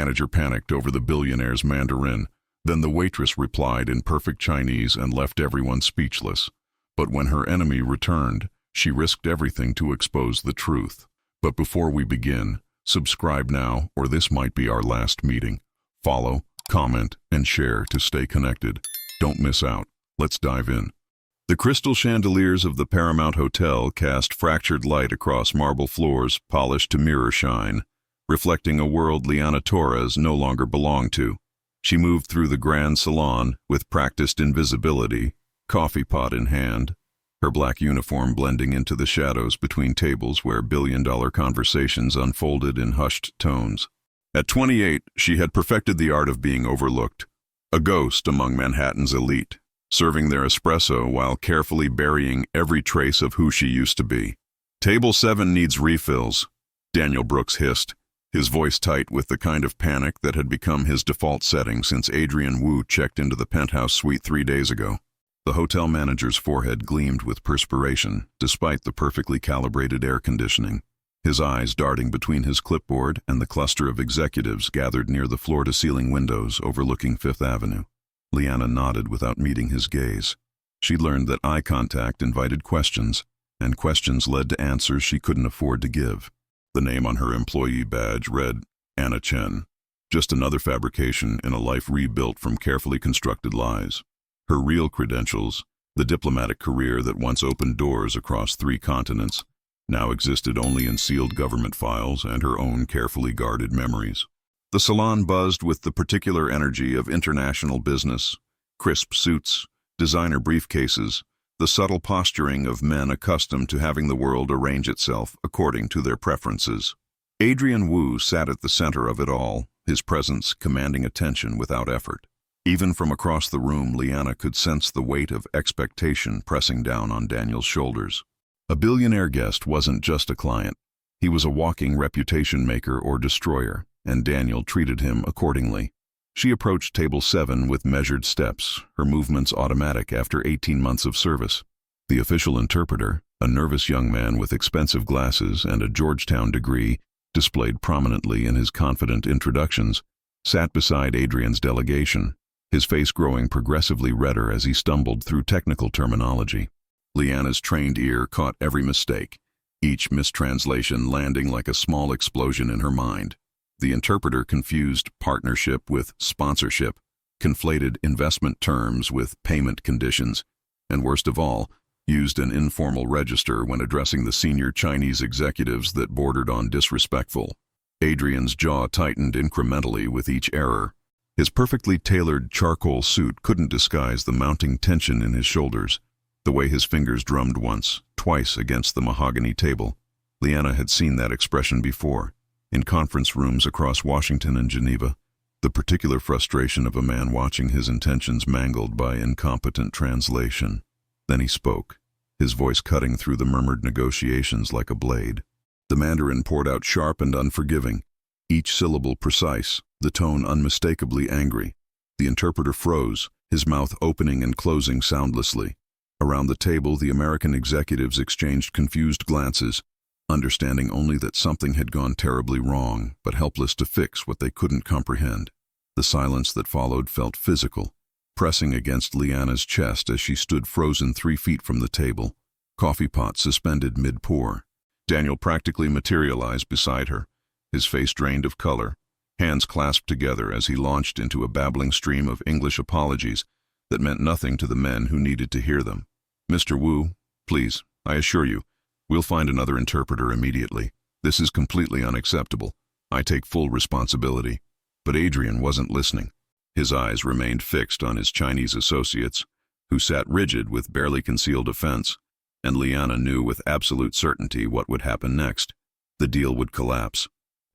manager panicked over the billionaire's Mandarin. Then the waitress replied in perfect Chinese and left everyone speechless. But when her enemy returned, she risked everything to expose the truth. But before we begin, subscribe now or this might be our last meeting. Follow, comment, and share to stay connected. Don't miss out. Let's dive in. The crystal chandeliers of the Paramount Hotel cast fractured light across marble floors polished to mirror shine, reflecting a world Liana Torres no longer belonged to. She moved through the grand salon with practiced invisibility, coffee pot in hand, her black uniform blending into the shadows between tables where billion-dollar conversations unfolded in hushed tones. At 28, she had perfected the art of being overlooked, a ghost among Manhattan's elite, serving their espresso while carefully burying every trace of who she used to be. "Table 7 needs refills," Daniel Brooks hissed, his voice tight with the kind of panic that had become his default setting since Adrian Wu checked into the penthouse suite 3 days ago. The hotel manager's forehead gleamed with perspiration, despite the perfectly calibrated air conditioning, his eyes darting between his clipboard and the cluster of executives gathered near the floor-to-ceiling windows overlooking Fifth Avenue. Liana nodded without meeting his gaze. She learned that eye contact invited questions, and questions led to answers she couldn't afford to give. The name on her employee badge read, Anna Chen, just another fabrication in a life rebuilt from carefully constructed lies. Her real credentials, the diplomatic career that once opened doors across 3 continents, now existed only in sealed government files and her own carefully guarded memories. The salon buzzed with the particular energy of international business, crisp suits, designer briefcases, the subtle posturing of men accustomed to having the world arrange itself according to their preferences. Adrian Wu sat at the center of it all, his presence commanding attention without effort. Even from across the room, Liana could sense the weight of expectation pressing down on Daniel's shoulders. A billionaire guest wasn't just a client. He was a walking reputation maker or destroyer, and Daniel treated him accordingly. She approached table 7 with measured steps, her movements automatic after 18 months of service. The official interpreter, a nervous young man with expensive glasses and a Georgetown degree, displayed prominently in his confident introductions, sat beside Adrian's delegation, his face growing progressively redder as he stumbled through technical terminology. Liana's trained ear caught every mistake, each mistranslation landing like a small explosion in her mind. The interpreter confused partnership with sponsorship, conflated investment terms with payment conditions, and worst of all, used an informal register when addressing the senior Chinese executives that bordered on disrespectful. Adrian's jaw tightened incrementally with each error. His perfectly tailored charcoal suit couldn't disguise the mounting tension in his shoulders, the way his fingers drummed once, twice against the mahogany table. Liana had seen that expression before, in conference rooms across Washington and Geneva, the particular frustration of a man watching his intentions mangled by incompetent translation. Then he spoke, his voice cutting through the murmured negotiations like a blade. The Mandarin poured out sharp and unforgiving, each syllable precise, the tone unmistakably angry. The interpreter froze, his mouth opening and closing soundlessly. Around the table, the American executives exchanged confused glances, understanding only that something had gone terribly wrong, but helpless to fix what they couldn't comprehend. The silence that followed felt physical, pressing against Liana's chest as she stood frozen 3 feet from the table, coffee pot suspended mid-pour. Daniel practically materialized beside her, his face drained of color, hands clasped together as he launched into a babbling stream of English apologies that meant nothing to the men who needed to hear them. "Mr. Wu, please, I assure you, we'll find another interpreter immediately. This is completely unacceptable. I take full responsibility." But Adrian wasn't listening. His eyes remained fixed on his Chinese associates, who sat rigid with barely concealed offense, and Liana knew with absolute certainty what would happen next. The deal would collapse.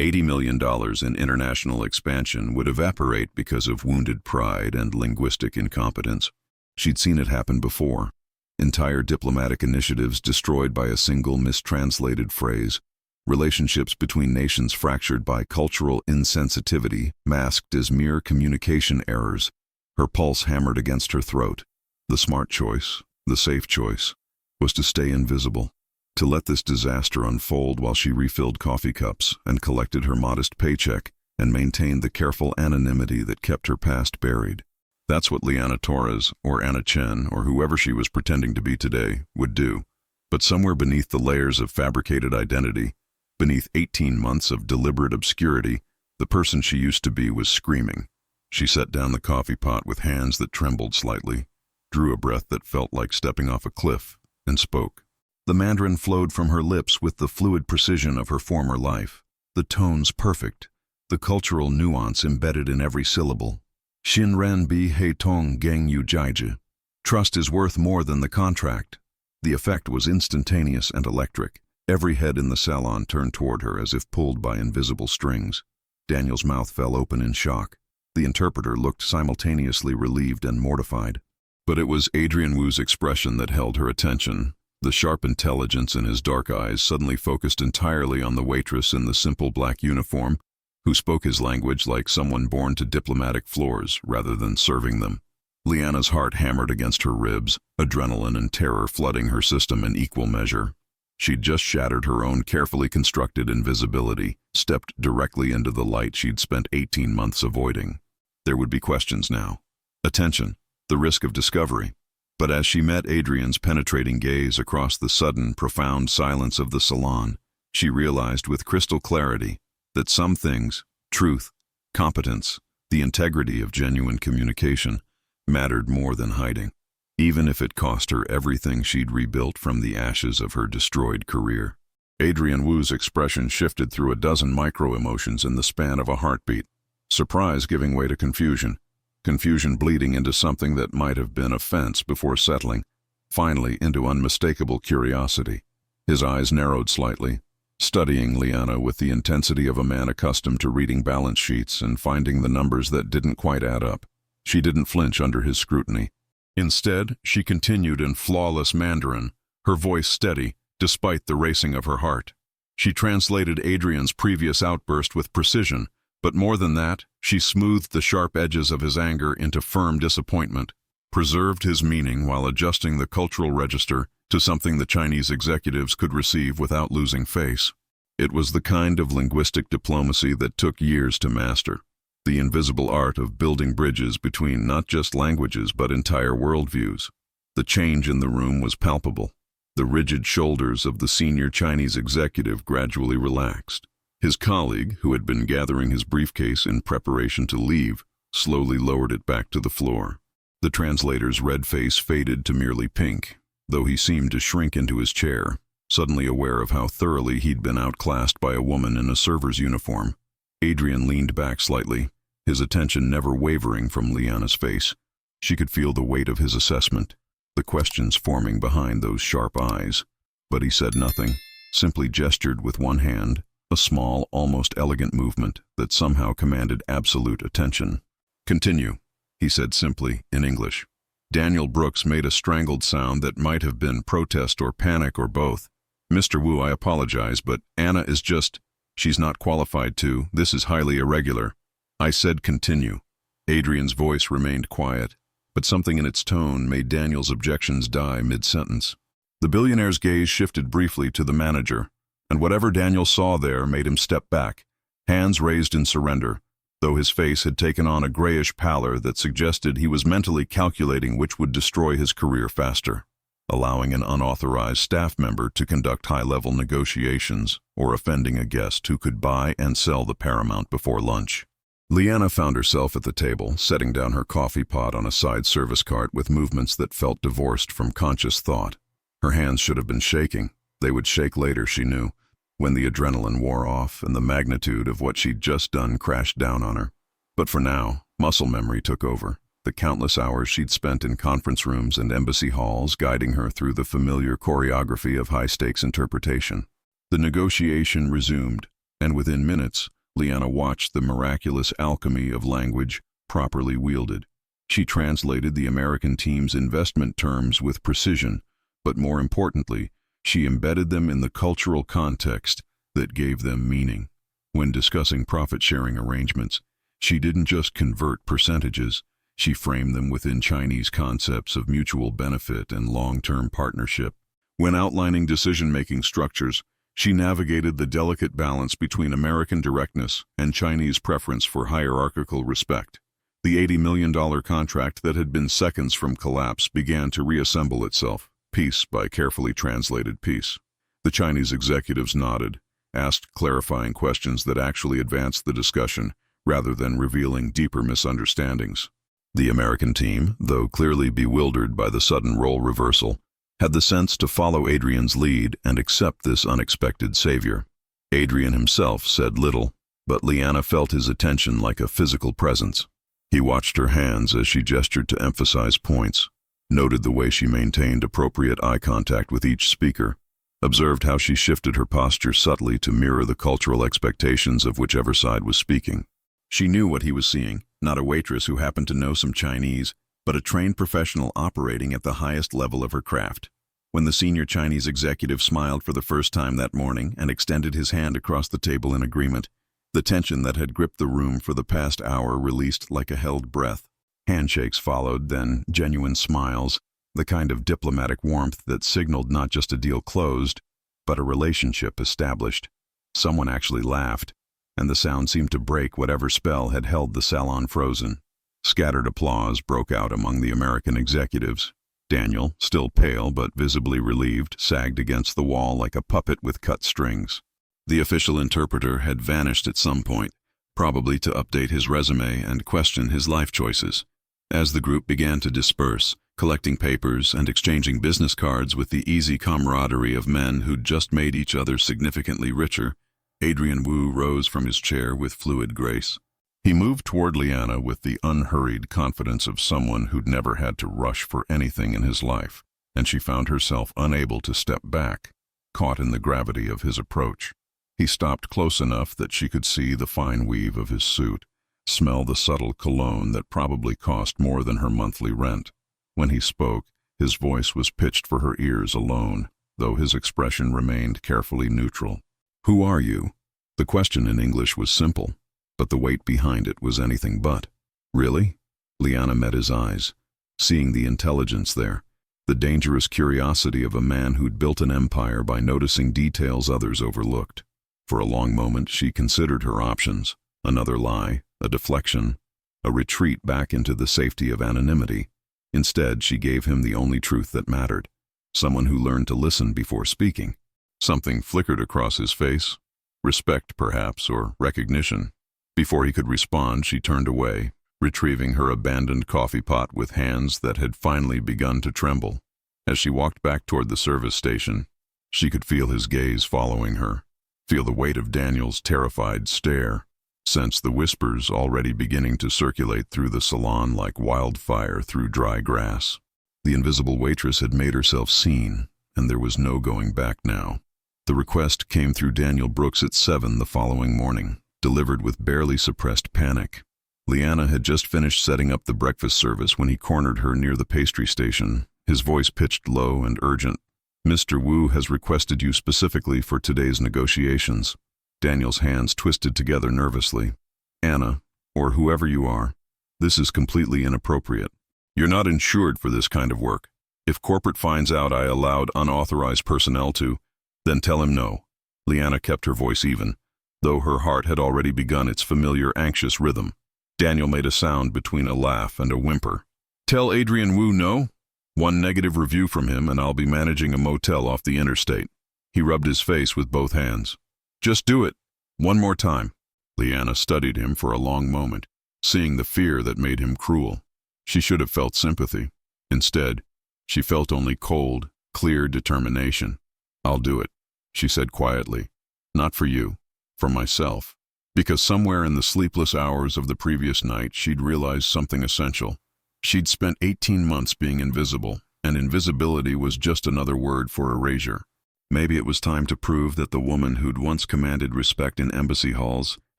$80 million in international expansion would evaporate because of wounded pride and linguistic incompetence. She'd seen it happen before. Entire diplomatic initiatives destroyed by a single mistranslated phrase, relationships between nations fractured by cultural insensitivity, masked as mere communication errors. Her pulse hammered against her throat. The smart choice, the safe choice, was to stay invisible, to let this disaster unfold while she refilled coffee cups and collected her modest paycheck, and maintained the careful anonymity that kept her past buried. That's what Liana Torres, or Anna Chen, or whoever she was pretending to be today, would do. But somewhere beneath the layers of fabricated identity, beneath 18 months of deliberate obscurity, the person she used to be was screaming. She set down the coffee pot with hands that trembled slightly, drew a breath that felt like stepping off a cliff, and spoke. The Mandarin flowed from her lips with the fluid precision of her former life, the tones perfect, the cultural nuance embedded in every syllable. Xin ren bi hei tong gang yu jiaji. Trust is worth more than the contract. The effect was instantaneous and electric. Every head in the salon turned toward her as if pulled by invisible strings. Daniel's mouth fell open in shock. The interpreter looked simultaneously relieved and mortified. But it was Adrian Wu's expression that held her attention. The sharp intelligence in his dark eyes suddenly focused entirely on the waitress in the simple black uniform, who spoke his language like someone born to diplomatic floors rather than serving them. Liana's heart hammered against her ribs, adrenaline and terror flooding her system in equal measure. She'd just shattered her own carefully constructed invisibility, stepped directly into the light she'd spent 18 months avoiding. There would be questions now. Attention, the risk of discovery. But as she met Adrian's penetrating gaze across the sudden, profound silence of the salon, she realized with crystal clarity that some things, truth, competence, the integrity of genuine communication, mattered more than hiding, even if it cost her everything she'd rebuilt from the ashes of her destroyed career. Adrian Wu's expression shifted through a dozen micro-emotions in the span of a heartbeat, surprise giving way to confusion, confusion bleeding into something that might have been offense before settling, finally into unmistakable curiosity. His eyes narrowed slightly, studying Liana with the intensity of a man accustomed to reading balance sheets and finding the numbers that didn't quite add up. She didn't flinch under his scrutiny. Instead, she continued in flawless Mandarin, her voice steady, despite the racing of her heart. She translated Adrian's previous outburst with precision, but more than that, she smoothed the sharp edges of his anger into firm disappointment, preserved his meaning while adjusting the cultural register to something the Chinese executives could receive without losing face. It was the kind of linguistic diplomacy that took years to master, the invisible art of building bridges between not just languages but entire worldviews. The change in the room was palpable. The rigid shoulders of the senior Chinese executive gradually relaxed. His colleague, who had been gathering his briefcase in preparation to leave, slowly lowered it back to the floor. The translator's red face faded to merely pink, though he seemed to shrink into his chair, suddenly aware of how thoroughly he'd been outclassed by a woman in a server's uniform. Adrian leaned back slightly, his attention never wavering from Liana's face. She could feel the weight of his assessment, the questions forming behind those sharp eyes. But he said nothing, simply gestured with one hand, a small, almost elegant movement that somehow commanded absolute attention. "Continue," he said simply, in English. Daniel Brooks made a strangled sound that might have been protest or panic or both. "Mr. Wu, I apologize, but Anna is just... she's not qualified to. This is highly irregular." I said continue. Adrian's voice remained quiet, but something in its tone made Daniel's objections die mid-sentence. The billionaire's gaze shifted briefly to the manager, and whatever Daniel saw there made him step back, hands raised in surrender, though his face had taken on a grayish pallor that suggested he was mentally calculating which would destroy his career faster, allowing an unauthorized staff member to conduct high-level negotiations or offending a guest who could buy and sell the Paramount before lunch. Liana found herself at the table, setting down her coffee pot on a side service cart with movements that felt divorced from conscious thought. Her hands should have been shaking. They would shake later, she knew, when the adrenaline wore off and the magnitude of what she'd just done crashed down on her. But for now, muscle memory took over, the countless hours she'd spent in conference rooms and embassy halls guiding her through the familiar choreography of high-stakes interpretation. The negotiation resumed, and within minutes, Liana watched the miraculous alchemy of language properly wielded. She translated the American team's investment terms with precision, but more importantly, she embedded them in the cultural context that gave them meaning. When discussing profit-sharing arrangements, she didn't just convert percentages, she framed them within Chinese concepts of mutual benefit and long-term partnership. When outlining decision-making structures, She navigated the delicate balance between American directness and Chinese preference for hierarchical respect. The $80 million contract that had been seconds from collapse began to reassemble itself, piece by carefully translated piece. The Chinese executives nodded, asked clarifying questions that actually advanced the discussion, rather than revealing deeper misunderstandings. The American team, though clearly bewildered by the sudden role reversal, had the sense to follow Adrian's lead and accept this unexpected savior. Adrian himself said little, but Liana felt his attention like a physical presence. He watched her hands as she gestured to emphasize points, noted the way she maintained appropriate eye contact with each speaker, observed how she shifted her posture subtly to mirror the cultural expectations of whichever side was speaking. She knew what he was seeing, not a waitress who happened to know some Chinese, but a trained professional operating at the highest level of her craft. When the senior Chinese executive smiled for the first time that morning and extended his hand across the table in agreement, the tension that had gripped the room for the past hour released like a held breath. Handshakes followed, then genuine smiles, the kind of diplomatic warmth that signaled not just a deal closed, but a relationship established. Someone actually laughed, and the sound seemed to break whatever spell had held the salon frozen. Scattered applause broke out among the American executives. Daniel, still pale but visibly relieved, sagged against the wall like a puppet with cut strings. The official interpreter had vanished at some point, probably to update his resume and question his life choices. As the group began to disperse, collecting papers and exchanging business cards with the easy camaraderie of men who'd just made each other significantly richer, Adrian Wu rose from his chair with fluid grace. He moved toward Liana with the unhurried confidence of someone who'd never had to rush for anything in his life, and she found herself unable to step back, caught in the gravity of his approach. He stopped close enough that she could see the fine weave of his suit, smell the subtle cologne that probably cost more than her monthly rent. When he spoke, his voice was pitched for her ears alone, though his expression remained carefully neutral. "Who are you?" The question in English was simple, but the weight behind it was anything but. "Really?" Liana met his eyes, seeing the intelligence there, the dangerous curiosity of a man who'd built an empire by noticing details others overlooked. For a long moment she considered her options: another lie, a deflection, a retreat back into the safety of anonymity. Instead, she gave him the only truth that mattered, someone who learned to listen before speaking. Something flickered across his face, respect perhaps, or recognition. Before he could respond, she turned away, retrieving her abandoned coffee pot with hands that had finally begun to tremble. As she walked back toward the service station, she could feel his gaze following her, feel the weight of Daniel's terrified stare, sense the whispers already beginning to circulate through the salon like wildfire through dry grass. The invisible waitress had made herself seen, and there was no going back now. The request came through Daniel Brooks at 7 the following morning, delivered with barely suppressed panic. Liana had just finished setting up the breakfast service when he cornered her near the pastry station, his voice pitched low and urgent. "Mr. Wu has requested you specifically for today's negotiations." Daniel's hands twisted together nervously. "Anna, or whoever you are, this is completely inappropriate. You're not insured for this kind of work. If corporate finds out I allowed unauthorized personnel to, then tell him no." Liana kept her voice even, though her heart had already begun its familiar anxious rhythm. Daniel made a sound between a laugh and a whimper. "Tell Adrian Wu no? One negative review from him and I'll be managing a motel off the interstate." He rubbed his face with both hands. "Just do it. One more time." Liana studied him for a long moment, seeing the fear that made him cruel. She should have felt sympathy. Instead, she felt only cold, clear determination. "I'll do it," she said quietly. "Not for you, for myself." Because somewhere in the sleepless hours of the previous night she'd realized something essential. She'd spent 18 months being invisible, and invisibility was just another word for erasure. Maybe it was time to prove that the woman who'd once commanded respect in embassy halls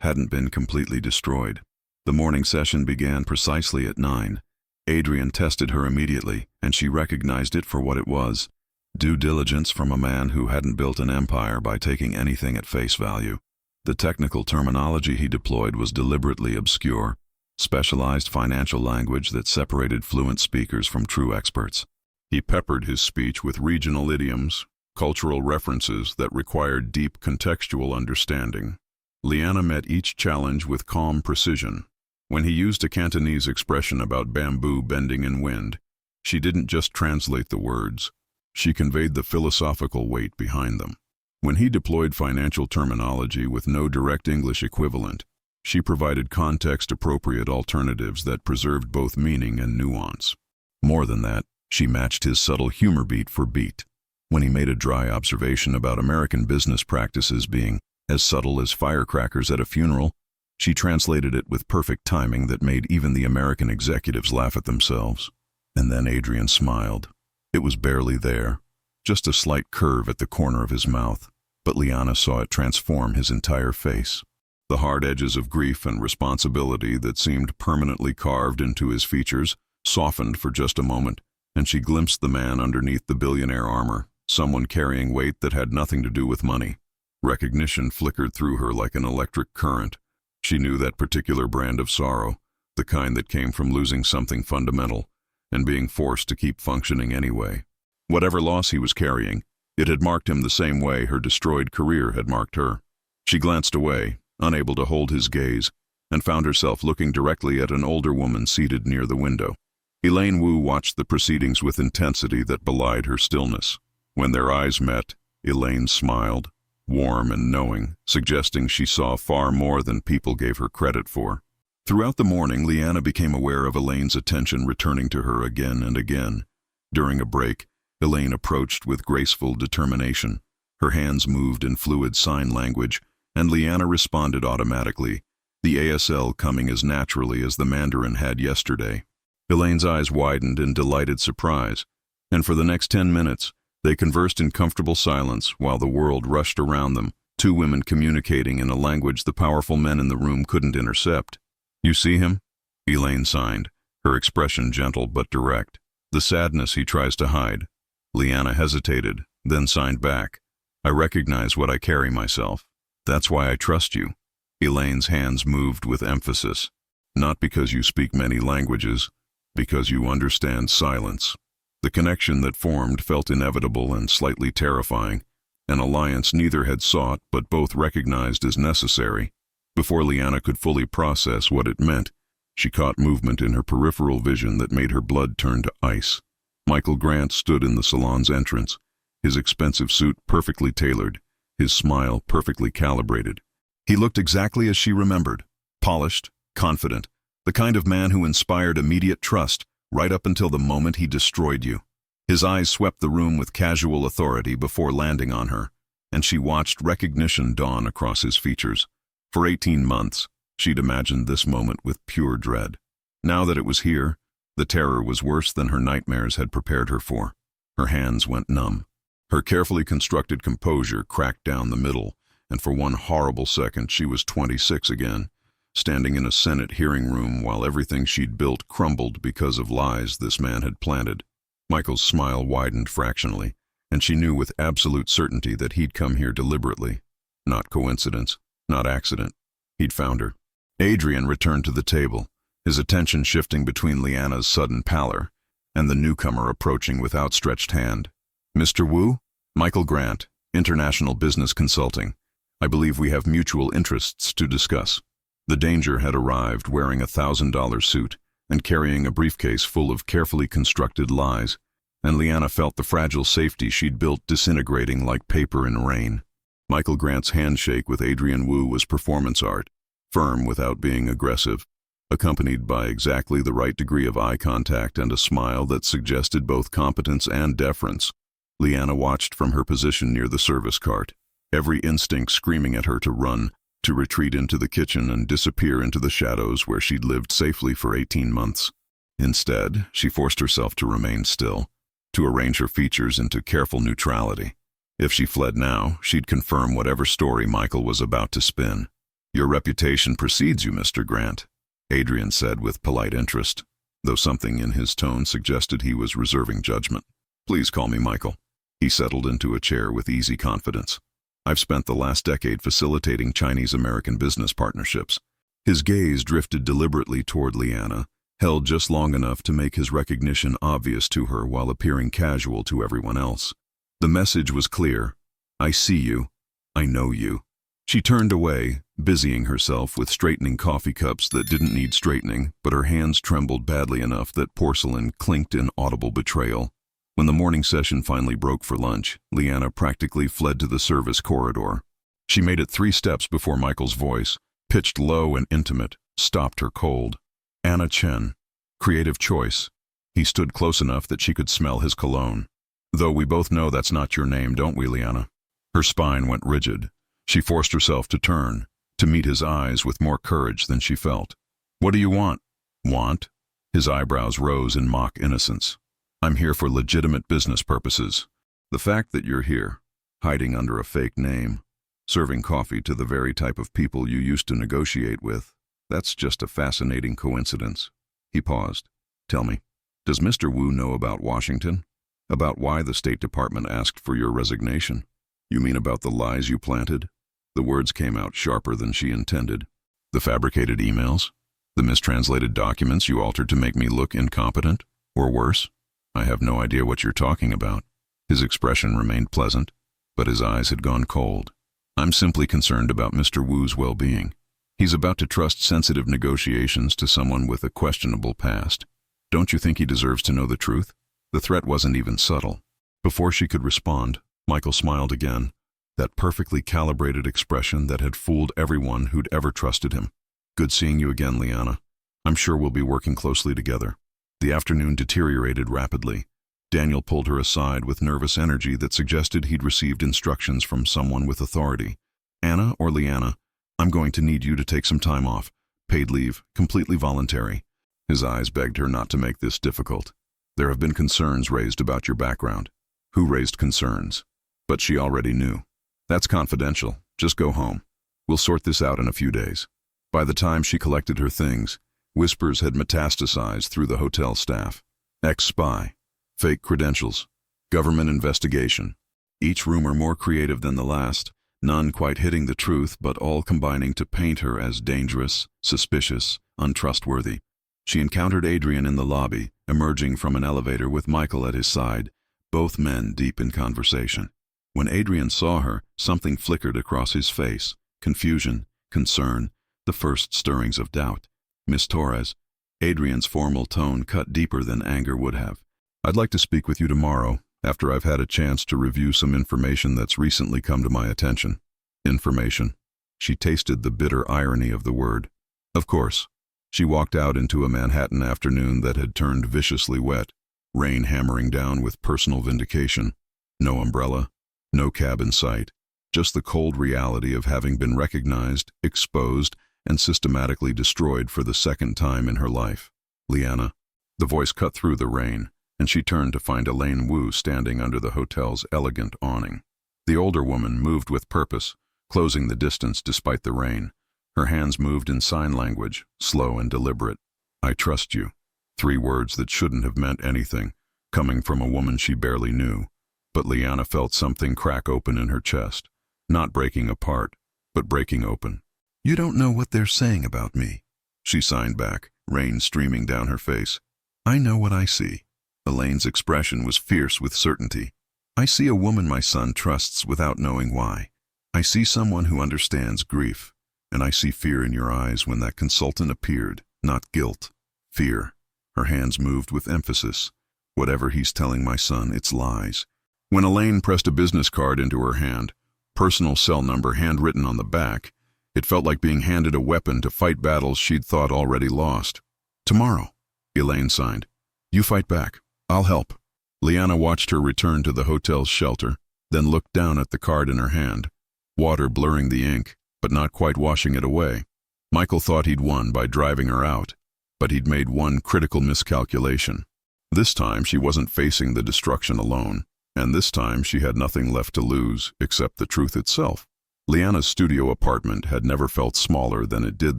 hadn't been completely destroyed. The morning session began precisely at 9. Adrian tested her immediately, and she recognized it for what it was: due diligence from a man who hadn't built an empire by taking anything at face value. The technical terminology he deployed was deliberately obscure, specialized financial language that separated fluent speakers from true experts. He peppered his speech with regional idioms, cultural references that required deep contextual understanding. Liana met each challenge with calm precision. When he used a Cantonese expression about bamboo bending in wind, she didn't just translate the words. She conveyed the philosophical weight behind them. When he deployed financial terminology with no direct English equivalent, she provided context-appropriate alternatives that preserved both meaning and nuance. More than that, she matched his subtle humor beat for beat. When he made a dry observation about American business practices being as subtle as firecrackers at a funeral, she translated it with perfect timing that made even the American executives laugh at themselves. And then Adrian smiled. It was barely there, just a slight curve at the corner of his mouth, but Liana saw it transform his entire face. The hard edges of grief and responsibility that seemed permanently carved into his features softened for just a moment, and she glimpsed the man underneath the billionaire armor, someone carrying weight that had nothing to do with money. Recognition flickered through her like an electric current. She knew that particular brand of sorrow, the kind that came from losing something fundamental and being forced to keep functioning anyway. Whatever loss he was carrying, it had marked him the same way her destroyed career had marked her. She glanced away, unable to hold his gaze, and found herself looking directly at an older woman seated near the window. Elaine Wu watched the proceedings with intensity that belied her stillness. When their eyes met, Elaine smiled, warm and knowing, suggesting she saw far more than people gave her credit for. Throughout the morning, Liana became aware of Elaine's attention returning to her again and again. During a break, Elaine approached with graceful determination. Her hands moved in fluid sign language, and Liana responded automatically, the ASL coming as naturally as the Mandarin had yesterday. Elaine's eyes widened in delighted surprise, and for the next 10 minutes, they conversed in comfortable silence while the world rushed around them, two women communicating in a language the powerful men in the room couldn't intercept. "You see him?" Elaine signed, her expression gentle but direct. "The sadness he tries to hide." Liana hesitated, then signed back. "I recognize what I carry myself. That's why I trust you." Elaine's hands moved with emphasis. "Not because you speak many languages, because you understand silence." The connection that formed felt inevitable and slightly terrifying, an alliance neither had sought but both recognized as necessary. Before Liana could fully process what it meant, she caught movement in her peripheral vision that made her blood turn to ice. Michael Grant stood in the salon's entrance, his expensive suit perfectly tailored, his smile perfectly calibrated. He looked exactly as she remembered, polished, confident, the kind of man who inspired immediate trust right up until the moment he destroyed you. His eyes swept the room with casual authority before landing on her, and she watched recognition dawn across his features. For 18 months, she'd imagined this moment with pure dread. Now that it was here, the terror was worse than her nightmares had prepared her for. Her hands went numb. Her carefully constructed composure cracked down the middle, and for one horrible second she was 26 again, standing in a Senate hearing room while everything she'd built crumbled because of lies this man had planted. Michael's smile widened fractionally, and she knew with absolute certainty that he'd come here deliberately. Not coincidence, not accident. He'd found her. Adrian returned to the table, his attention shifting between Liana's sudden pallor and the newcomer approaching with outstretched hand. "Mr. Wu? Michael Grant, International Business Consulting. I believe we have mutual interests to discuss." The danger had arrived wearing a $1,000 suit and carrying a briefcase full of carefully constructed lies, and Liana felt the fragile safety she'd built disintegrating like paper in rain. Michael Grant's handshake with Adrian Wu was performance art, firm without being aggressive, accompanied by exactly the right degree of eye contact and a smile that suggested both competence and deference. Liana watched from her position near the service cart, every instinct screaming at her to run, to retreat into the kitchen and disappear into the shadows where she'd lived safely for 18 months. Instead, she forced herself to remain still, to arrange her features into careful neutrality. If she fled now, she'd confirm whatever story Michael was about to spin. "Your reputation precedes you, Mr. Grant," Adrian said with polite interest, though something in his tone suggested he was reserving judgment. "Please call me Michael." He settled into a chair with easy confidence. "I've spent the last decade facilitating Chinese-American business partnerships." His gaze drifted deliberately toward Liana, held just long enough to make his recognition obvious to her while appearing casual to everyone else. The message was clear. I see you. I know you. She turned away, busying herself with straightening coffee cups that didn't need straightening, but her hands trembled badly enough that porcelain clinked in audible betrayal. When the morning session finally broke for lunch, Liana practically fled to the service corridor. She made it 3 steps before Michael's voice, pitched low and intimate, stopped her cold. Anna Chen. Creative choice. He stood close enough that she could smell his cologne. Though we both know that's not your name, don't we, Liana? Her spine went rigid. She forced herself to turn, to meet his eyes with more courage than she felt. What do you want? Want? His eyebrows rose in mock innocence. I'm here for legitimate business purposes. The fact that you're here, hiding under a fake name, serving coffee to the very type of people you used to negotiate with, that's just a fascinating coincidence. He paused. Tell me, does Mr. Wu know about Washington? About why the State Department asked for your resignation? You mean about the lies you planted? The words came out sharper than she intended. The fabricated emails? The mistranslated documents you altered to make me look incompetent? Or worse? I have no idea what you're talking about. His expression remained pleasant, but his eyes had gone cold. I'm simply concerned about Mr. Wu's well-being. He's about to trust sensitive negotiations to someone with a questionable past. Don't you think he deserves to know the truth? The threat wasn't even subtle. Before she could respond, Michael smiled again, that perfectly calibrated expression that had fooled everyone who'd ever trusted him. Good seeing you again, Liana. I'm sure we'll be working closely together. The afternoon deteriorated rapidly. Daniel pulled her aside with nervous energy that suggested he'd received instructions from someone with authority. Anna or Liana, I'm going to need you to take some time off. Paid leave, completely voluntary. His eyes begged her not to make this difficult. There have been concerns raised about your background. Who raised concerns? But she already knew. That's confidential. Just go home. We'll sort this out in a few days. By the time she collected her things, whispers had metastasized through the hotel staff. Ex-spy. Fake credentials. Government investigation. Each rumor more creative than the last, none quite hitting the truth, but all combining to paint her as dangerous, suspicious, untrustworthy. She encountered Adrian in the lobby, emerging from an elevator with Michael at his side, both men deep in conversation. When Adrian saw her, something flickered across his face. Confusion, concern, the first stirrings of doubt. Miss Torres. Adrian's formal tone cut deeper than anger would have. I'd like to speak with you tomorrow, after I've had a chance to review some information that's recently come to my attention. Information. She tasted the bitter irony of the word. Of course. She walked out into a Manhattan afternoon that had turned viciously wet, rain hammering down with personal vindication. No umbrella, no cab in sight, just the cold reality of having been recognized, exposed, and systematically destroyed for the second time in her life. Liana. The voice cut through the rain, and she turned to find Elaine Wu standing under the hotel's elegant awning. The older woman moved with purpose, closing the distance despite the rain. Her hands moved in sign language, slow and deliberate. I trust you. 3 words that shouldn't have meant anything, coming from a woman she barely knew. But Liana felt something crack open in her chest, not breaking apart, but breaking open. You don't know what they're saying about me, she signed back, rain streaming down her face. I know what I see. Elaine's expression was fierce with certainty. I see a woman my son trusts without knowing why. I see someone who understands grief. And I see fear in your eyes when that consultant appeared, not guilt. Fear. Her hands moved with emphasis. Whatever he's telling my son, it's lies. When Elaine pressed a business card into her hand, personal cell number handwritten on the back, it felt like being handed a weapon to fight battles she'd thought already lost. Tomorrow, Elaine signed. You fight back. I'll help. Liana watched her return to the hotel's shelter, then looked down at the card in her hand, water blurring the ink, but not quite washing it away. Michael thought he'd won by driving her out, but he'd made one critical miscalculation. This time she wasn't facing the destruction alone, and this time she had nothing left to lose except the truth itself. Liana's studio apartment had never felt smaller than it did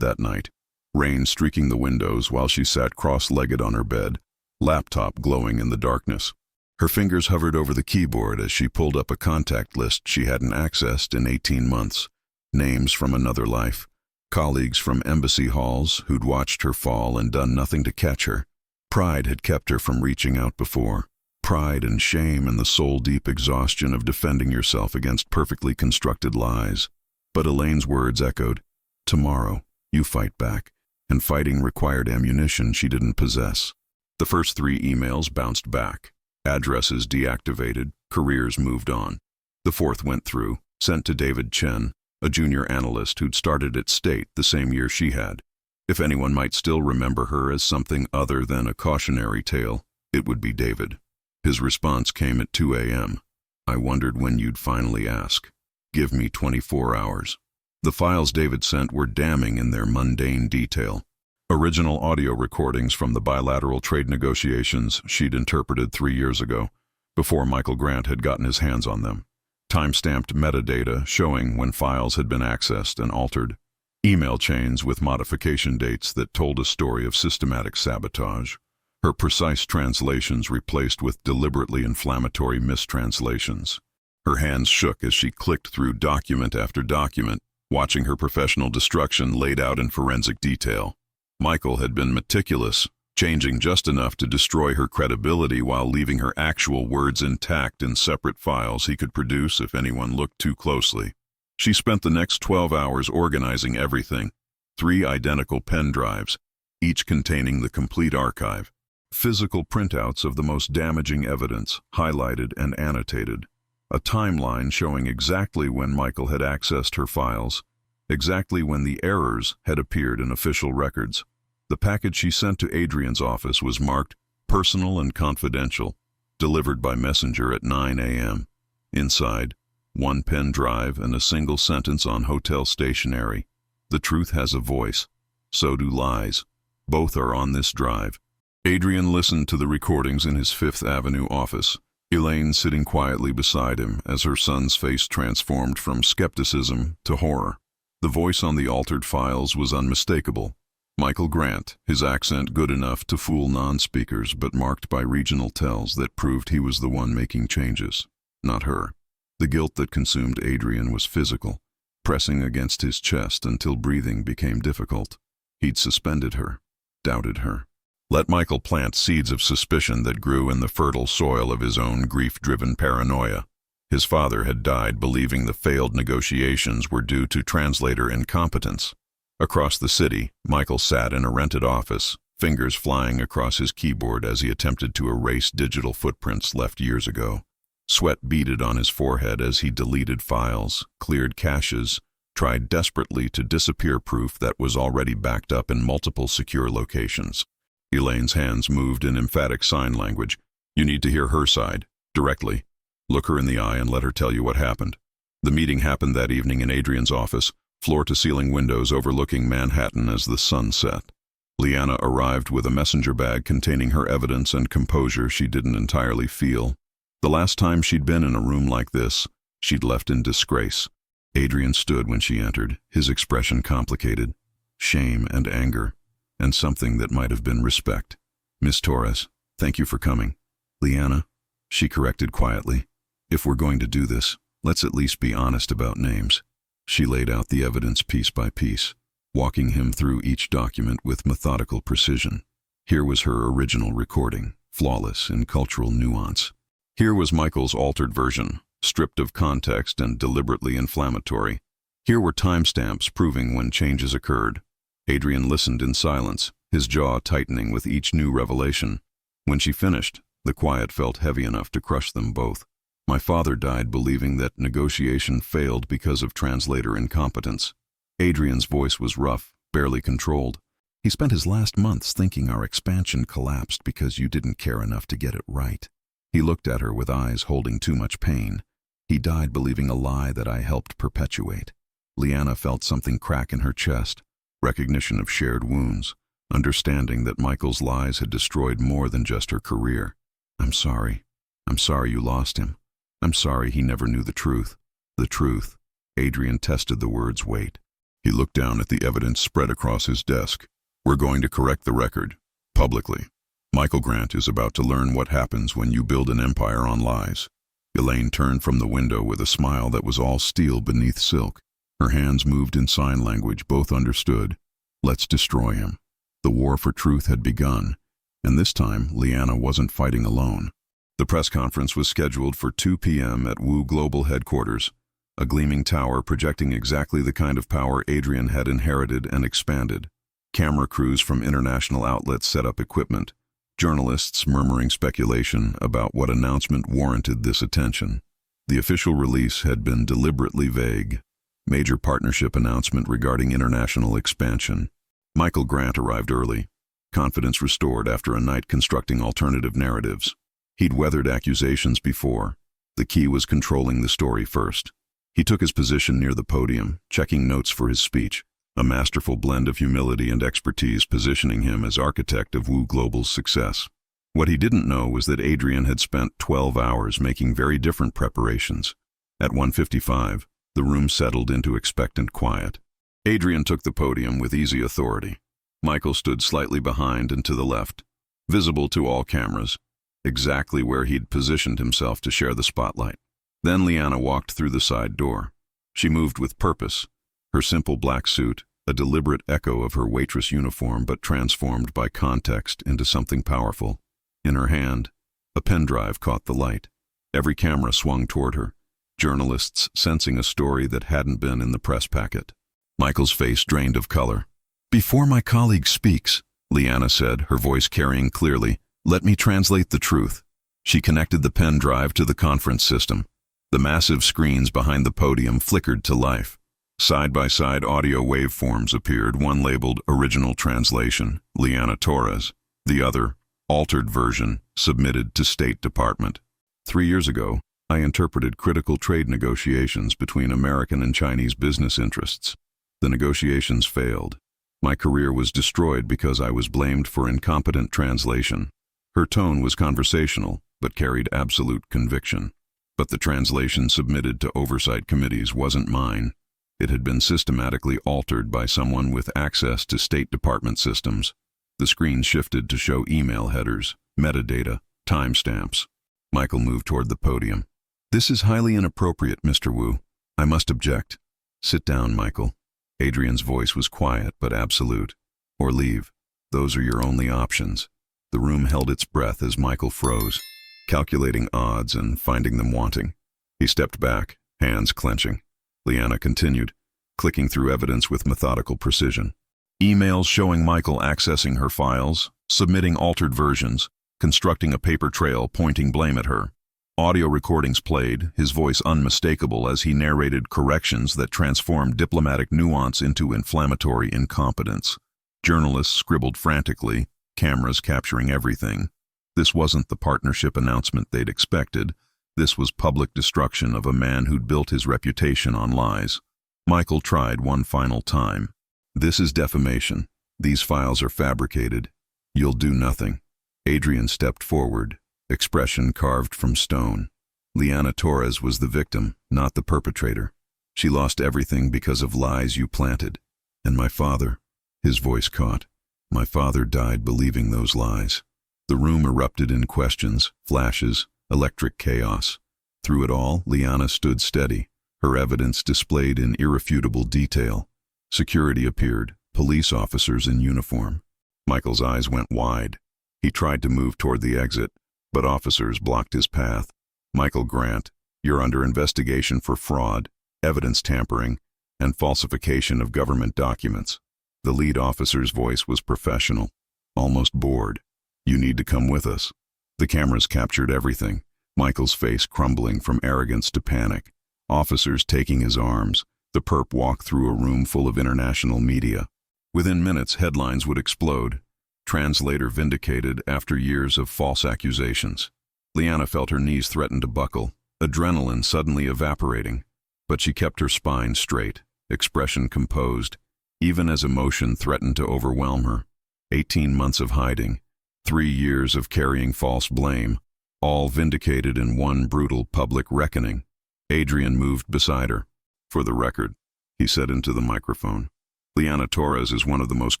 that night, rain streaking the windows while she sat cross-legged on her bed, laptop glowing in the darkness. Her fingers hovered over the keyboard as she pulled up a contact list she hadn't accessed in 18 months. Names from another life, colleagues from embassy halls who'd watched her fall and done nothing to catch her. Pride had kept her from reaching out before. pride and shame and the soul-deep exhaustion of defending yourself against perfectly constructed lies. But Elaine's words echoed, "Tomorrow, you fight back," and fighting required ammunition she didn't possess. The first 3 emails bounced back. Addresses deactivated, careers moved on. The 4th went through, sent to David Chen, a junior analyst who'd started at State the same year she had. If anyone might still remember her as something other than a cautionary tale, it would be David. His response came at 2 a.m. "I wondered when you'd finally ask. Give me 24 hours." The files David sent were damning in their mundane detail. Original audio recordings from the bilateral trade negotiations she'd interpreted 3 years ago, before Michael Grant had gotten his hands on them. Time-stamped metadata showing when files had been accessed and altered. Email chains with modification dates that told a story of systematic sabotage. Her precise translations replaced with deliberately inflammatory mistranslations. Her hands shook as she clicked through document after document, watching her professional destruction laid out in forensic detail. Michael had been meticulous, changing just enough to destroy her credibility while leaving her actual words intact in separate files he could produce if anyone looked too closely. She spent the next 12 hours organizing everything. 3 identical pen drives, each containing the complete archive. Physical printouts of the most damaging evidence, highlighted and annotated. A timeline showing exactly when Michael had accessed her files, exactly when the errors had appeared in official records. The package she sent to Adrian's office was marked "Personal and Confidential," delivered by messenger at 9 a.m. Inside, 1 pen drive and a single sentence on hotel stationery. "The truth has a voice. So do lies. Both are on this drive." Adrian listened to the recordings in his Fifth Avenue office, Elaine sitting quietly beside him as her son's face transformed from skepticism to horror. The voice on the altered files was unmistakable. Michael Grant, his accent good enough to fool non-speakers but marked by regional tells that proved he was the one making changes, not her. The guilt that consumed Adrian was physical, pressing against his chest until breathing became difficult. He'd suspended her, doubted her. Let Michael plant seeds of suspicion that grew in the fertile soil of his own grief-driven paranoia. His father had died believing the failed negotiations were due to translator incompetence. Across the city, Michael sat in a rented office, fingers flying across his keyboard as he attempted to erase digital footprints left years ago. Sweat beaded on his forehead as he deleted files, cleared caches, tried desperately to disappear proof that was already backed up in multiple secure locations. Elaine's hands moved in emphatic sign language. "You need to hear her side, directly. Look her in the eye and let her tell you what happened." The meeting happened that evening in Adrian's office, floor-to-ceiling windows overlooking Manhattan as the sun set. Liana arrived with a messenger bag containing her evidence and composure she didn't entirely feel. The last time she'd been in a room like this, she'd left in disgrace. Adrian stood when she entered, his expression complicated. Shame and anger, and something that might have been respect. "Miss Torres, thank you for coming." "Liana," she corrected quietly, "if we're going to do this, let's at least be honest about names." She laid out the evidence piece by piece, walking him through each document with methodical precision. Here was her original recording, flawless in cultural nuance. Here was Michael's altered version, stripped of context and deliberately inflammatory. Here were timestamps proving when changes occurred. Adrian listened in silence, his jaw tightening with each new revelation. When she finished, the quiet felt heavy enough to crush them both. "My father died believing that negotiation failed because of translator incompetence." Adrian's voice was rough, barely controlled. "He spent his last months thinking our expansion collapsed because you didn't care enough to get it right." He looked at her with eyes holding too much pain. "He died believing a lie that I helped perpetuate." Liana felt something crack in her chest, recognition of shared wounds, understanding that Michael's lies had destroyed more than just her career. "I'm sorry. I'm sorry you lost him. I'm sorry he never knew the truth." The truth. Adrian tested the word's weight. He looked down at the evidence spread across his desk. "We're going to correct the record, publicly. Michael Grant is about to learn what happens when you build an empire on lies." Elaine turned from the window with a smile that was all steel beneath silk. Her hands moved in sign language, both understood. Let's destroy him. The war for truth had begun, and this time Liana wasn't fighting alone. The press conference was scheduled for 2 p.m. at Wu Global headquarters, a gleaming tower projecting exactly the kind of power Adrian had inherited and expanded. Camera crews from international outlets set up equipment, journalists murmuring speculation about what announcement warranted this attention. The official release had been deliberately vague. Major partnership announcement regarding international expansion. Michael Grant arrived early, confidence restored after a night constructing alternative narratives. He'd weathered accusations before. The key was controlling the story first. He took his position near the podium, checking notes for his speech, a masterful blend of humility and expertise positioning him as architect of Wu Global's success. What he didn't know was that Adrian had spent 12 hours making very different preparations. At 1:55, the room settled into expectant quiet. Adrian took the podium with easy authority. Michael stood slightly behind and to the left, visible to all cameras, exactly where he'd positioned himself to share the spotlight. Then Liana walked through the side door. She moved with purpose, her simple black suit, a deliberate echo of her waitress uniform but transformed by context into something powerful. In her hand, a pen drive caught the light. Every camera swung toward her, journalists sensing a story that hadn't been in the press packet. Michael's face drained of color. "Before my colleague speaks," Liana said, her voice carrying clearly, "let me translate the truth." She connected the pen drive to the conference system. The massive screens behind the podium flickered to life. Side-by-side audio waveforms appeared, one labeled Original Translation, Liana Torres, the other, Altered Version, Submitted to State Department. 3 years ago, I interpreted critical trade negotiations between American and Chinese business interests. The negotiations failed. My career was destroyed because I was blamed for incompetent translation. Her tone was conversational, but carried absolute conviction. But the translation submitted to oversight committees wasn't mine. It had been systematically altered by someone with access to State Department systems. The screen shifted to show email headers, metadata, timestamps. Michael moved toward the podium. "This is highly inappropriate, Mr. Wu. I must object." "Sit down, Michael." Adrian's voice was quiet but absolute. "Or leave. Those are your only options." The room held its breath as Michael froze, calculating odds and finding them wanting. He stepped back, hands clenching. Liana continued, clicking through evidence with methodical precision. Emails showing Michael accessing her files, submitting altered versions, constructing a paper trail pointing blame at her. Audio recordings played, his voice unmistakable as he narrated corrections that transformed diplomatic nuance into inflammatory incompetence. Journalists scribbled frantically, cameras capturing everything. This wasn't the partnership announcement they'd expected. This was public destruction of a man who'd built his reputation on lies. Michael tried one final time. "This is defamation. These files are fabricated. You'll do nothing." Adrian stepped forward, expression carved from stone. Liana Torres was the victim, not the perpetrator. "She lost everything because of lies you planted. And my father," his voice caught, "my father died believing those lies." The room erupted in questions, flashes, electric chaos. Through it all, Liana stood steady, her evidence displayed in irrefutable detail. Security appeared, police officers in uniform. Michael's eyes went wide. He tried to move toward the exit, but officers blocked his path. "Michael Grant, you're under investigation for fraud, evidence tampering, and falsification of government documents." The lead officer's voice was professional, almost bored. "You need to come with us." The cameras captured everything, Michael's face crumbling from arrogance to panic. Officers taking his arms, the perp walked through a room full of international media. Within minutes, headlines would explode. Translator vindicated after years of false accusations. Liana felt her knees threaten to buckle, adrenaline suddenly evaporating. But she kept her spine straight, expression composed, even as emotion threatened to overwhelm her. 18 months of hiding, 3 years of carrying false blame, all vindicated in one brutal public reckoning. Adrian moved beside her. "For the record," he said into the microphone, "Liana Torres is one of the most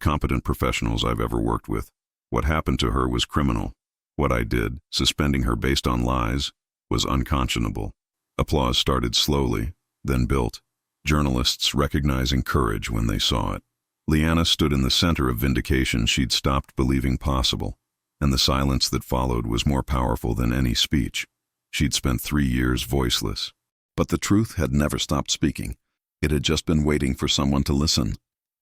competent professionals I've ever worked with. What happened to her was criminal. What I did, suspending her based on lies, was unconscionable." Applause started slowly, then built, journalists recognizing courage when they saw it. Liana stood in the center of vindication she'd stopped believing possible. and the silence that followed was more powerful than any speech. She'd spent 3 years voiceless. But the truth had never stopped speaking. It had just been waiting for someone to listen.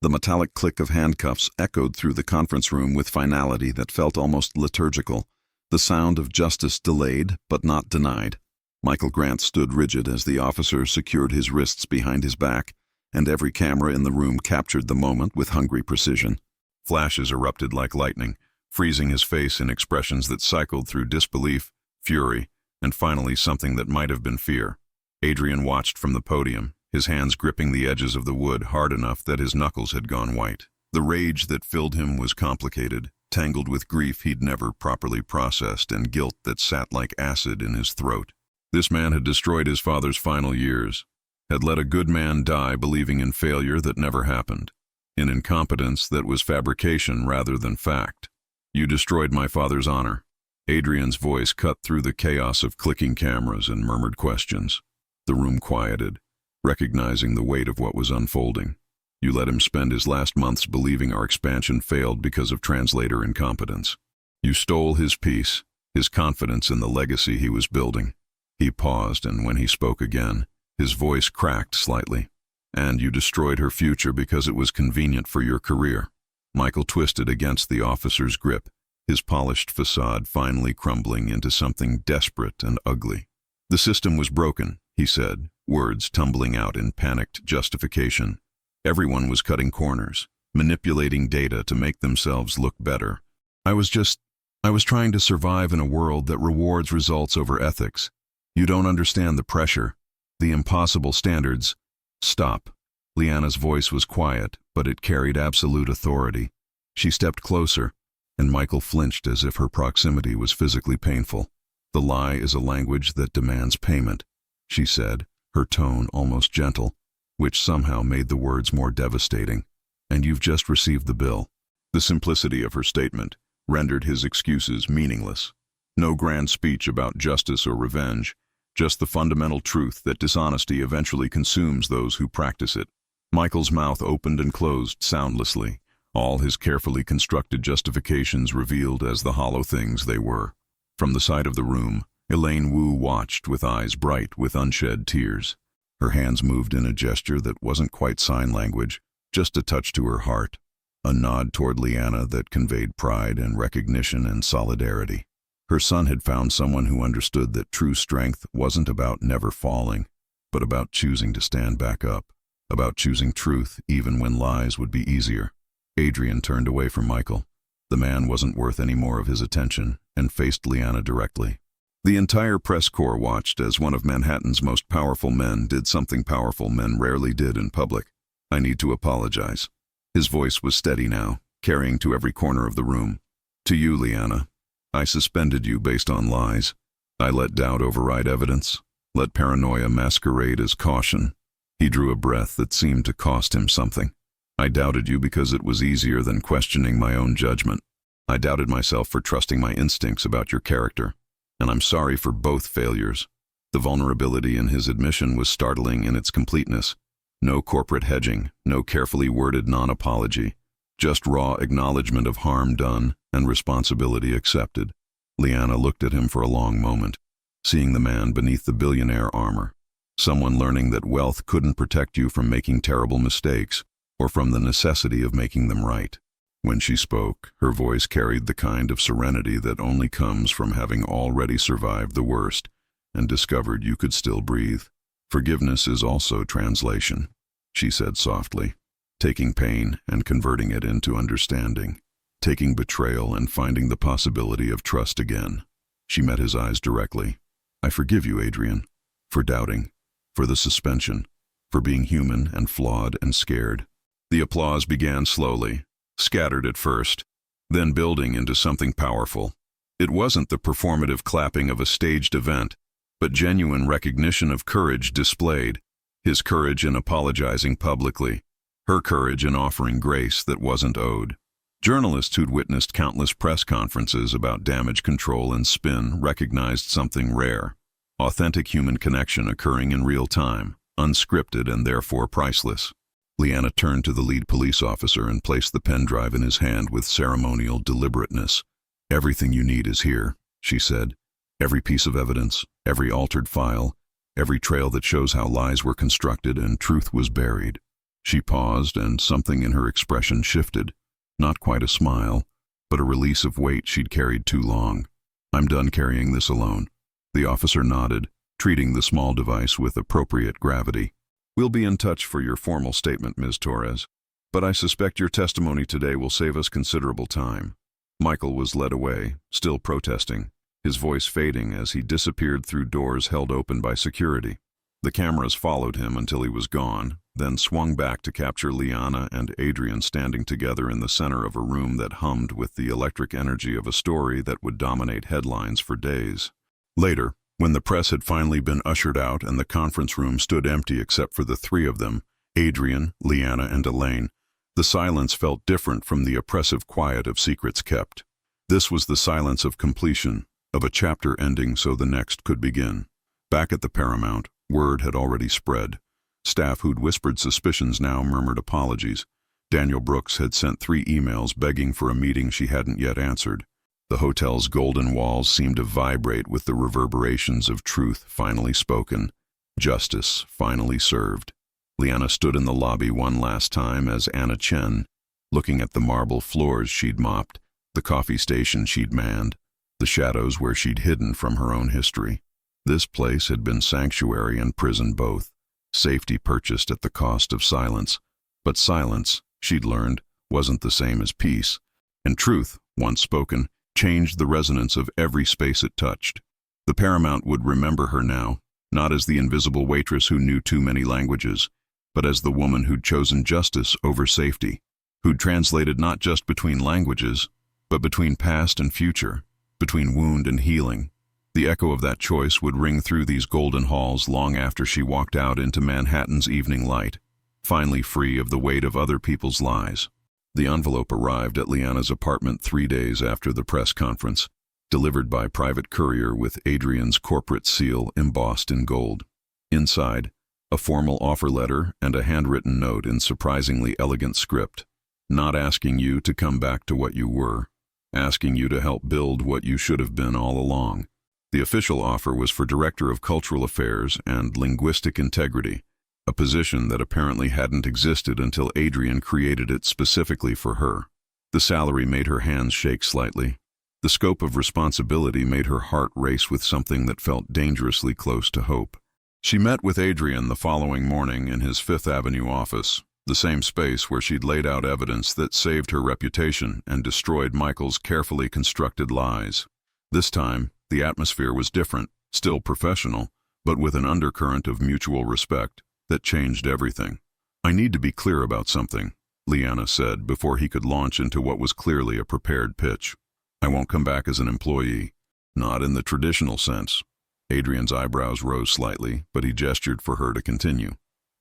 The metallic click of handcuffs echoed through the conference room with finality that felt almost liturgical, the sound of justice delayed but not denied. Michael Grant stood rigid as the officer secured his wrists behind his back, and every camera in the room captured the moment with hungry precision. Flashes erupted like lightning, freezing his face in expressions that cycled through disbelief, fury, and finally something that might have been fear. Adrian watched from the podium, his hands gripping the edges of the wood hard enough that his knuckles had gone white. The rage that filled him was complicated, tangled with grief he'd never properly processed and guilt that sat like acid in his throat. This man had destroyed his father's final years, had let a good man die believing in failure that never happened, in incompetence that was fabrication rather than fact. "You destroyed my father's honor." Adrian's voice cut through the chaos of clicking cameras and murmured questions. The room quieted, recognizing the weight of what was unfolding. "You let him spend his last months believing our expansion failed because of translator incompetence. You stole his peace, his confidence in the legacy he was building." He paused, and when he spoke again, his voice cracked slightly. "And you destroyed her future because it was convenient for your career." Michael twisted against the officer's grip, his polished facade finally crumbling into something desperate and ugly. "The system was broken," he said, words tumbling out in panicked justification. "Everyone was cutting corners, manipulating data to make themselves look better. I was trying to survive in a world that rewards results over ethics. You don't understand the pressure, the impossible standards." "Stop." Liana's voice was quiet, but it carried absolute authority. She stepped closer, and Michael flinched as if her proximity was physically painful. "The lie is a language that demands payment," she said, her tone almost gentle, which somehow made the words more devastating. "And you've just received the bill." The simplicity of her statement rendered his excuses meaningless. No grand speech about justice or revenge, just the fundamental truth that dishonesty eventually consumes those who practice it. Michael's mouth opened and closed soundlessly, all his carefully constructed justifications revealed as the hollow things they were. From the side of the room, Elaine Wu watched with eyes bright with unshed tears. Her hands moved in a gesture that wasn't quite sign language, just a touch to her heart, a nod toward Liana that conveyed pride and recognition and solidarity. Her son had found someone who understood that true strength wasn't about never falling, but about choosing to stand back up, about choosing truth even when lies would be easier. Adrian turned away from Michael. The man wasn't worth any more of his attention, and faced Liana directly. The entire press corps watched as one of Manhattan's most powerful men did something powerful men rarely did in public. "I need to apologize." His voice was steady now, carrying to every corner of the room. "To you, Liana. I suspended you based on lies. I let doubt override evidence, let paranoia masquerade as caution." He drew a breath that seemed to cost him something. "I doubted you because it was easier than questioning my own judgment. I doubted myself for trusting my instincts about your character, and I'm sorry for both failures." The vulnerability in his admission was startling in its completeness. No corporate hedging, no carefully worded non-apology, just raw acknowledgement of harm done and responsibility accepted. Liana looked at him for a long moment, seeing the man beneath the billionaire armor, someone learning that wealth couldn't protect you from making terrible mistakes or from the necessity of making them right. When she spoke, her voice carried the kind of serenity that only comes from having already survived the worst and discovered you could still breathe. "Forgiveness is also translation," she said softly, "taking pain and converting it into understanding, taking betrayal and finding the possibility of trust again." She met his eyes directly. "I forgive you, Adrian, for doubting, for the suspension, for being human and flawed and scared." The applause began slowly, scattered at first, then building into something powerful. It wasn't the performative clapping of a staged event, but genuine recognition of courage displayed, his courage in apologizing publicly, her courage in offering grace that wasn't owed. Journalists who'd witnessed countless press conferences about damage control and spin recognized something rare: authentic human connection occurring in real time, unscripted and therefore priceless. Liana turned to the lead police officer and placed the pen drive in his hand with ceremonial deliberateness. "Everything you need is here," she said. "Every piece of evidence, every altered file, every trail that shows how lies were constructed and truth was buried." She paused, and something in her expression shifted. Not quite a smile, but a release of weight she'd carried too long. "I'm done carrying this alone." The officer nodded, treating the small device with appropriate gravity. "We'll be in touch for your formal statement, Ms. Torres. But I suspect your testimony today will save us considerable time." Michael was led away, still protesting, his voice fading as he disappeared through doors held open by security. The cameras followed him until he was gone, then swung back to capture Liana and Adrian standing together in the center of a room that hummed with the electric energy of a story that would dominate headlines for days. Later, when the press had finally been ushered out and the conference room stood empty except for the three of them, Adrian, Liana, and Elaine, the silence felt different from the oppressive quiet of secrets kept. This was the silence of completion, of a chapter ending so the next could begin. Back at the Paramount, word had already spread. Staff who'd whispered suspicions now murmured apologies. Daniel Brooks had sent 3 emails begging for a meeting she hadn't yet answered. The hotel's golden walls seemed to vibrate with the reverberations of truth finally spoken, justice finally served. Liana stood in the lobby one last time as Anna Chen, looking at the marble floors she'd mopped, the coffee station she'd manned, the shadows where she'd hidden from her own history. This place had been sanctuary and prison both, safety purchased at the cost of silence. But silence, she'd learned, wasn't the same as peace. And truth, once spoken, changed the resonance of every space it touched. The Paramount would remember her now, not as the invisible waitress who knew too many languages, but as the woman who'd chosen justice over safety, who'd translated not just between languages, but between past and future, between wound and healing. The echo of that choice would ring through these golden halls long after she walked out into Manhattan's evening light, finally free of the weight of other people's lies. The envelope arrived at Liana's apartment 3 days after the press conference, delivered by private courier with Adrian's corporate seal embossed in gold. Inside, a formal offer letter and a handwritten note in surprisingly elegant script, not asking you to come back to what you were, asking you to help build what you should have been all along. The official offer was for Director of Cultural Affairs and Linguistic Integrity, a position that apparently hadn't existed until Adrian created it specifically for her. The salary made her hands shake slightly. The scope of responsibility made her heart race with something that felt dangerously close to hope. She met with Adrian the following morning in his Fifth Avenue office, the same space where she'd laid out evidence that saved her reputation and destroyed Michael's carefully constructed lies. This time, the atmosphere was different, still professional, but with an undercurrent of mutual respect that changed everything. "I need to be clear about something," Liana said before he could launch into what was clearly a prepared pitch. "I won't come back as an employee. Not in the traditional sense." Adrian's eyebrows rose slightly, but he gestured for her to continue.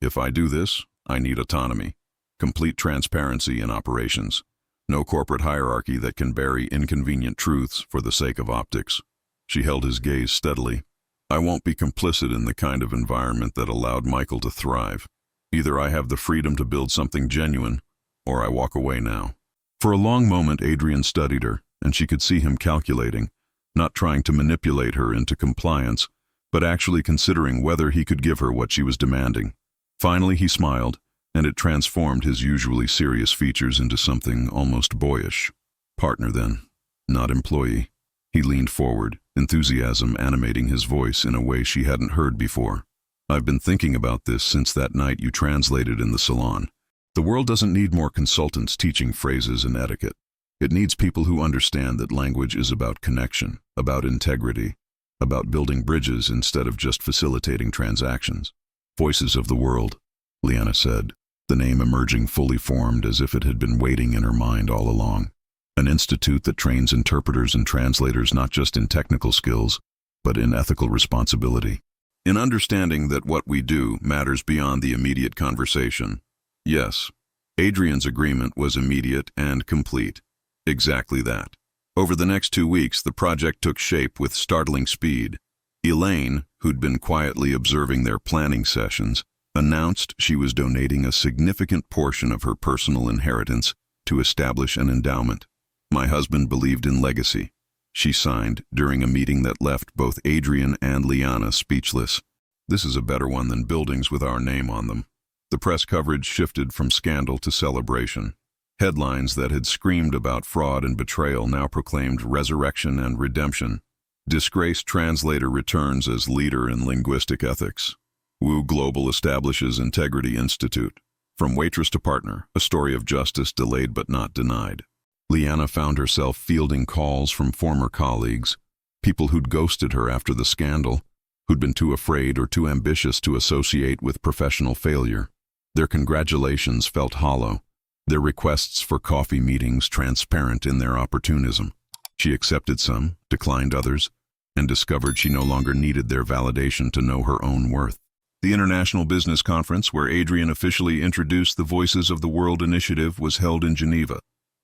"If I do this, I need autonomy, complete transparency in operations, no corporate hierarchy that can bury inconvenient truths for the sake of optics." She held his gaze steadily. "I won't be complicit in the kind of environment that allowed Michael to thrive. Either I have the freedom to build something genuine, or I walk away now." For a long moment Adrian studied her, and she could see him calculating, not trying to manipulate her into compliance, but actually considering whether he could give her what she was demanding. Finally he smiled, and it transformed his usually serious features into something almost boyish. "Partner then, not employee." He leaned forward, enthusiasm animating his voice in a way she hadn't heard before. "I've been thinking about this since that night you translated in the salon. The world doesn't need more consultants teaching phrases and etiquette. It needs people who understand that language is about connection, about integrity, about building bridges instead of just facilitating transactions." "Voices of the World," Liana said, the name emerging fully formed as if it had been waiting in her mind all along. "An institute that trains interpreters and translators not just in technical skills, but in ethical responsibility. In understanding that what we do matters beyond the immediate conversation." Yes, Adrian's agreement was immediate and complete. Exactly that. Over the next 2 weeks, the project took shape with startling speed. Elaine, who'd been quietly observing their planning sessions, announced she was donating a significant portion of her personal inheritance to establish an endowment. "My husband believed in legacy," she signed during a meeting that left both Adrian and Liana speechless. This is a better one than buildings with our name on them. The press coverage shifted from scandal to celebration. Headlines that had screamed about fraud and betrayal now proclaimed resurrection and redemption. Disgraced translator returns as leader in linguistic ethics. Wu Global establishes Integrity Institute. From waitress to partner, a story of justice delayed but not denied. Liana found herself fielding calls from former colleagues, people who'd ghosted her after the scandal, who'd been too afraid or too ambitious to associate with professional failure. Their congratulations felt hollow, their requests for coffee meetings transparent in their opportunism. She accepted some, declined others, and discovered she no longer needed their validation to know her own worth. The International Business Conference, where Adrian officially introduced the Voices of the World initiative, was held in Geneva,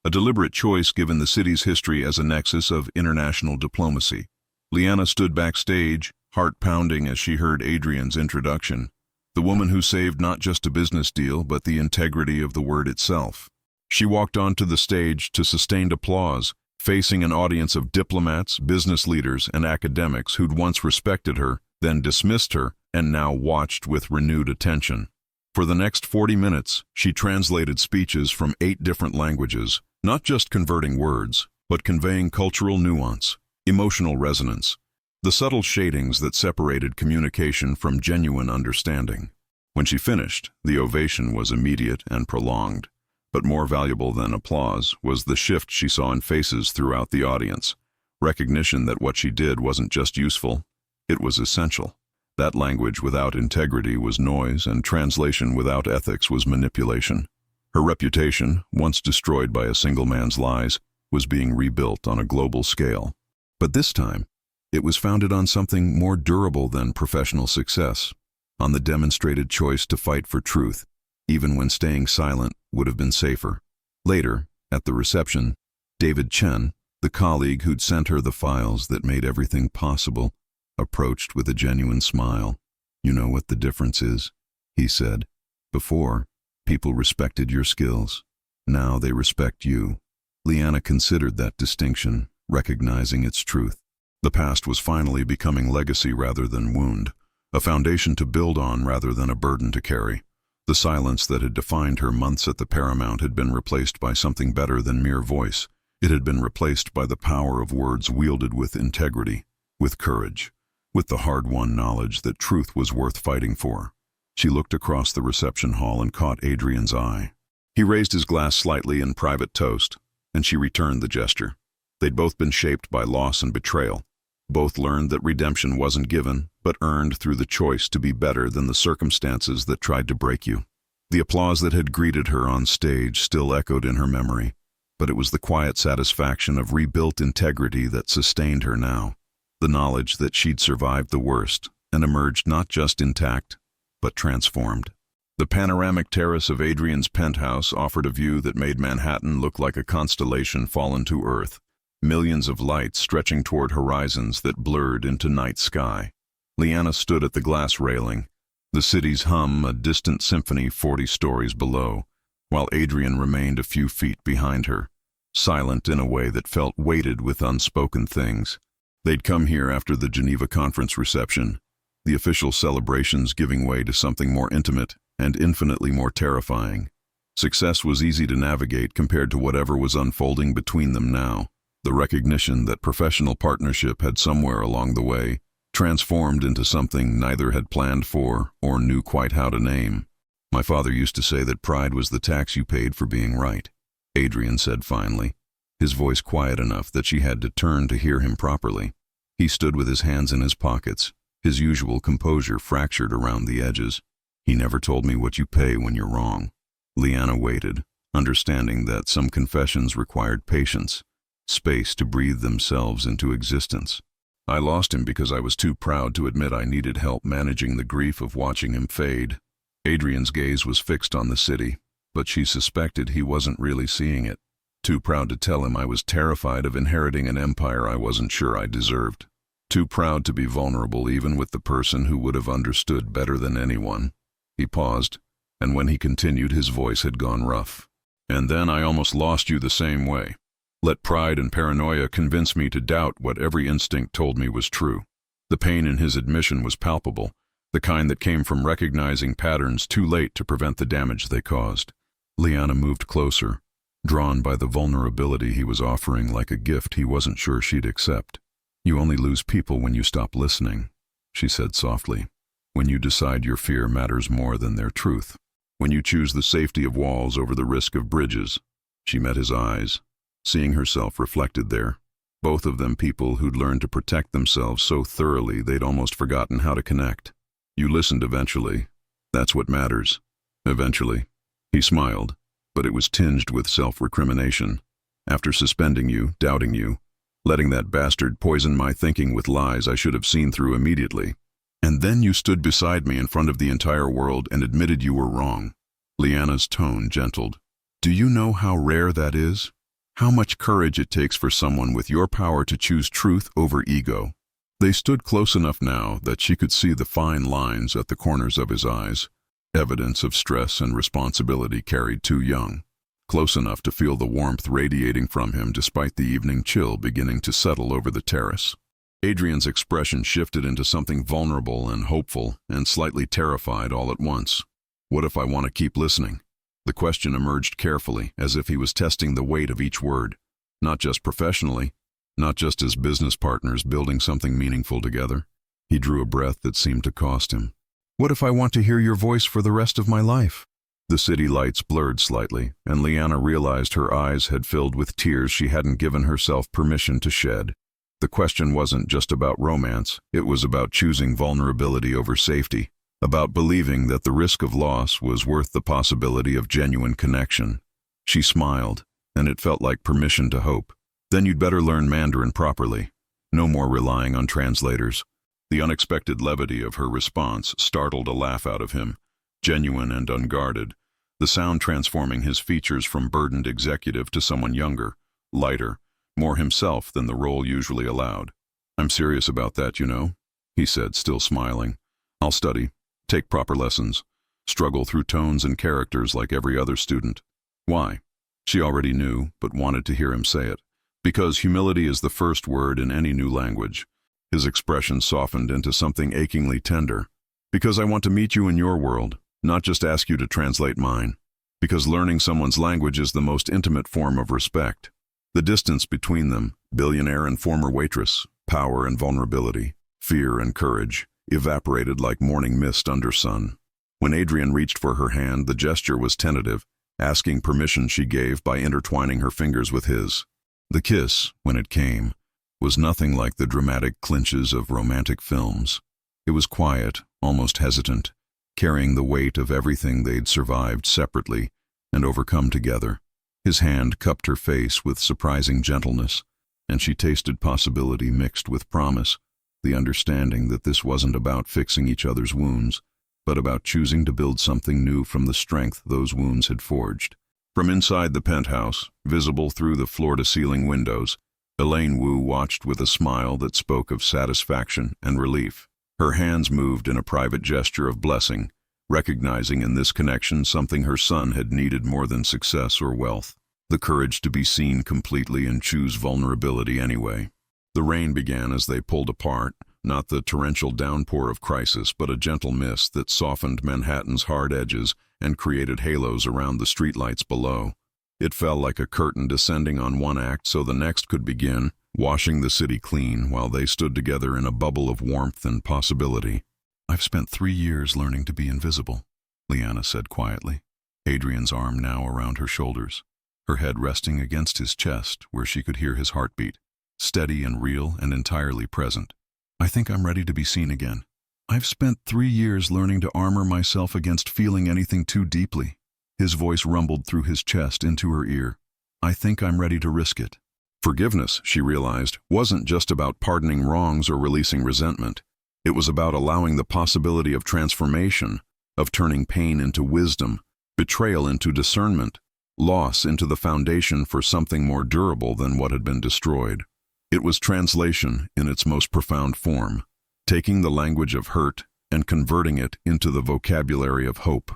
a deliberate choice given the city's history as a nexus of international diplomacy. Liana stood backstage, heart pounding as she heard Adrian's introduction, the woman who saved not just a business deal but the integrity of the word itself. She walked onto the stage to sustained applause, facing an audience of diplomats, business leaders, and academics who'd once respected her, then dismissed her, and now watched with renewed attention. For the next 40 minutes, she translated speeches from 8 different languages, not just converting words, but conveying cultural nuance, emotional resonance, the subtle shadings that separated communication from genuine understanding. When she finished, the ovation was immediate and prolonged. But more valuable than applause was the shift she saw in faces throughout the audience. Recognition that what she did wasn't just useful, it was essential. That language without integrity was noise, and translation without ethics was manipulation. Her reputation, once destroyed by a single man's lies, was being rebuilt on a global scale. But this time, it was founded on something more durable than professional success, on the demonstrated choice to fight for truth, even when staying silent would have been safer. Later, at the reception, David Chen, the colleague who'd sent her the files that made everything possible, approached with a genuine smile. "You know what the difference is," he said. "Before, people respected your skills. Now they respect you." Liana considered that distinction, recognizing its truth. The past was finally becoming legacy rather than wound, a foundation to build on rather than a burden to carry. The silence that had defined her months at the Paramount had been replaced by something better than mere voice. It had been replaced by the power of words wielded with integrity, with courage, with the hard-won knowledge that truth was worth fighting for. She looked across the reception hall and caught Adrian's eye. He raised his glass slightly in private toast, and she returned the gesture. They'd both been shaped by loss and betrayal. Both learned that redemption wasn't given, but earned through the choice to be better than the circumstances that tried to break you. The applause that had greeted her on stage still echoed in her memory, but it was the quiet satisfaction of rebuilt integrity that sustained her now. The knowledge that she'd survived the worst and emerged not just intact, but transformed. The panoramic terrace of Adrian's penthouse offered a view that made Manhattan look like a constellation fallen to earth, millions of lights stretching toward horizons that blurred into night sky. Liana stood at the glass railing, the city's hum a distant symphony 40 stories below, while Adrian remained a few feet behind her, silent in a way that felt weighted with unspoken things. They'd come here after the Geneva conference reception, the official celebrations giving way to something more intimate and infinitely more terrifying. Success was easy to navigate compared to whatever was unfolding between them now. The recognition that professional partnership had somewhere along the way transformed into something neither had planned for or knew quite how to name. "My father used to say that pride was the tax you paid for being right," Adrian said finally, his voice quiet enough that she had to turn to hear him properly. He stood with his hands in his pockets, his usual composure fractured around the edges. "He never told me what you pay when you're wrong." Liana waited, understanding that some confessions required patience, space to breathe themselves into existence. "I lost him because I was too proud to admit I needed help managing the grief of watching him fade." Adrian's gaze was fixed on the city, but she suspected he wasn't really seeing it. "Too proud to tell him I was terrified of inheriting an empire I wasn't sure I deserved. Too proud to be vulnerable even with the person who would have understood better than anyone." He paused, and when he continued his voice had gone rough. "And then I almost lost you the same way. Let pride and paranoia convince me to doubt what every instinct told me was true. The pain in his admission was palpable, the kind that came from recognizing patterns too late to prevent the damage they caused. Liana moved closer, drawn by the vulnerability he was offering like a gift he wasn't sure she'd accept. "You only lose people when you stop listening," she said softly. "When you decide your fear matters more than their truth. When you choose the safety of walls over the risk of bridges." She met his eyes, seeing herself reflected there. Both of them people who'd learned to protect themselves so thoroughly they'd almost forgotten how to connect. "You listened eventually. That's what matters. Eventually." He smiled, but it was tinged with self-recrimination. "After suspending you, doubting you, letting that bastard poison my thinking with lies I should have seen through immediately. And then you stood beside me in front of the entire world and admitted you were wrong." Liana's tone gentled. "Do you know how rare that is? How much courage it takes for someone with your power to choose truth over ego?" They stood close enough now that she could see the fine lines at the corners of his eyes, evidence of stress and responsibility carried too young. Close enough to feel the warmth radiating from him despite the evening chill beginning to settle over the terrace. Adrian's expression shifted into something vulnerable and hopeful and slightly terrified all at once. "What if I want to keep listening?" The question emerged carefully, as if he was testing the weight of each word. Not just professionally, not just as business partners building something meaningful together. He drew a breath that seemed to cost him. "What if I want to hear your voice for the rest of my life?" The city lights blurred slightly, and Liana realized her eyes had filled with tears she hadn't given herself permission to shed. The question wasn't just about romance, it was about choosing vulnerability over safety, about believing that the risk of loss was worth the possibility of genuine connection. She smiled, and it felt like permission to hope. "Then you'd better learn Mandarin properly. No more relying on translators." The unexpected levity of her response startled a laugh out of him, genuine and unguarded, the sound transforming his features from burdened executive to someone younger, lighter, more himself than the role usually allowed. "I'm serious about that, you know," he said, still smiling. "I'll study, take proper lessons, struggle through tones and characters like every other student." Why? She already knew, but wanted to hear him say it. Because humility is the first word in any new language. His expression softened into something achingly tender. "Because I want to meet you in your world, not just ask you to translate mine. Because learning someone's language is the most intimate form of respect." The distance between them, billionaire and former waitress, power and vulnerability, fear and courage, evaporated like morning mist under sun. When Adrian reached for her hand, the gesture was tentative, asking permission she gave by intertwining her fingers with his. The kiss, when it came, was nothing like the dramatic clinches of romantic films. It was quiet, almost hesitant, carrying the weight of everything they'd survived separately and overcome together. His hand cupped her face with surprising gentleness, and she tasted possibility mixed with promise, the understanding that this wasn't about fixing each other's wounds, but about choosing to build something new from the strength those wounds had forged. From inside the penthouse, visible through the floor-to-ceiling windows, Elaine Wu watched with a smile that spoke of satisfaction and relief. Her hands moved in a private gesture of blessing, recognizing in this connection something her son had needed more than success or wealth: the courage to be seen completely and choose vulnerability anyway. The rain began as they pulled apart, not the torrential downpour of crisis, but a gentle mist that softened Manhattan's hard edges and created halos around the streetlights below. It fell like a curtain descending on one act so the next could begin, washing the city clean while they stood together in a bubble of warmth and possibility. "I've spent 3 years learning to be invisible," Liana said quietly, Adrian's arm now around her shoulders, her head resting against his chest where she could hear his heartbeat, steady and real and entirely present. "I think I'm ready to be seen again. I've spent 3 years learning to armor myself against feeling anything too deeply." His voice rumbled through his chest into her ear. "I think I'm ready to risk it." Forgiveness, she realized, wasn't just about pardoning wrongs or releasing resentment. It was about allowing the possibility of transformation, of turning pain into wisdom, betrayal into discernment, loss into the foundation for something more durable than what had been destroyed. It was translation in its most profound form, taking the language of hurt and converting it into the vocabulary of hope.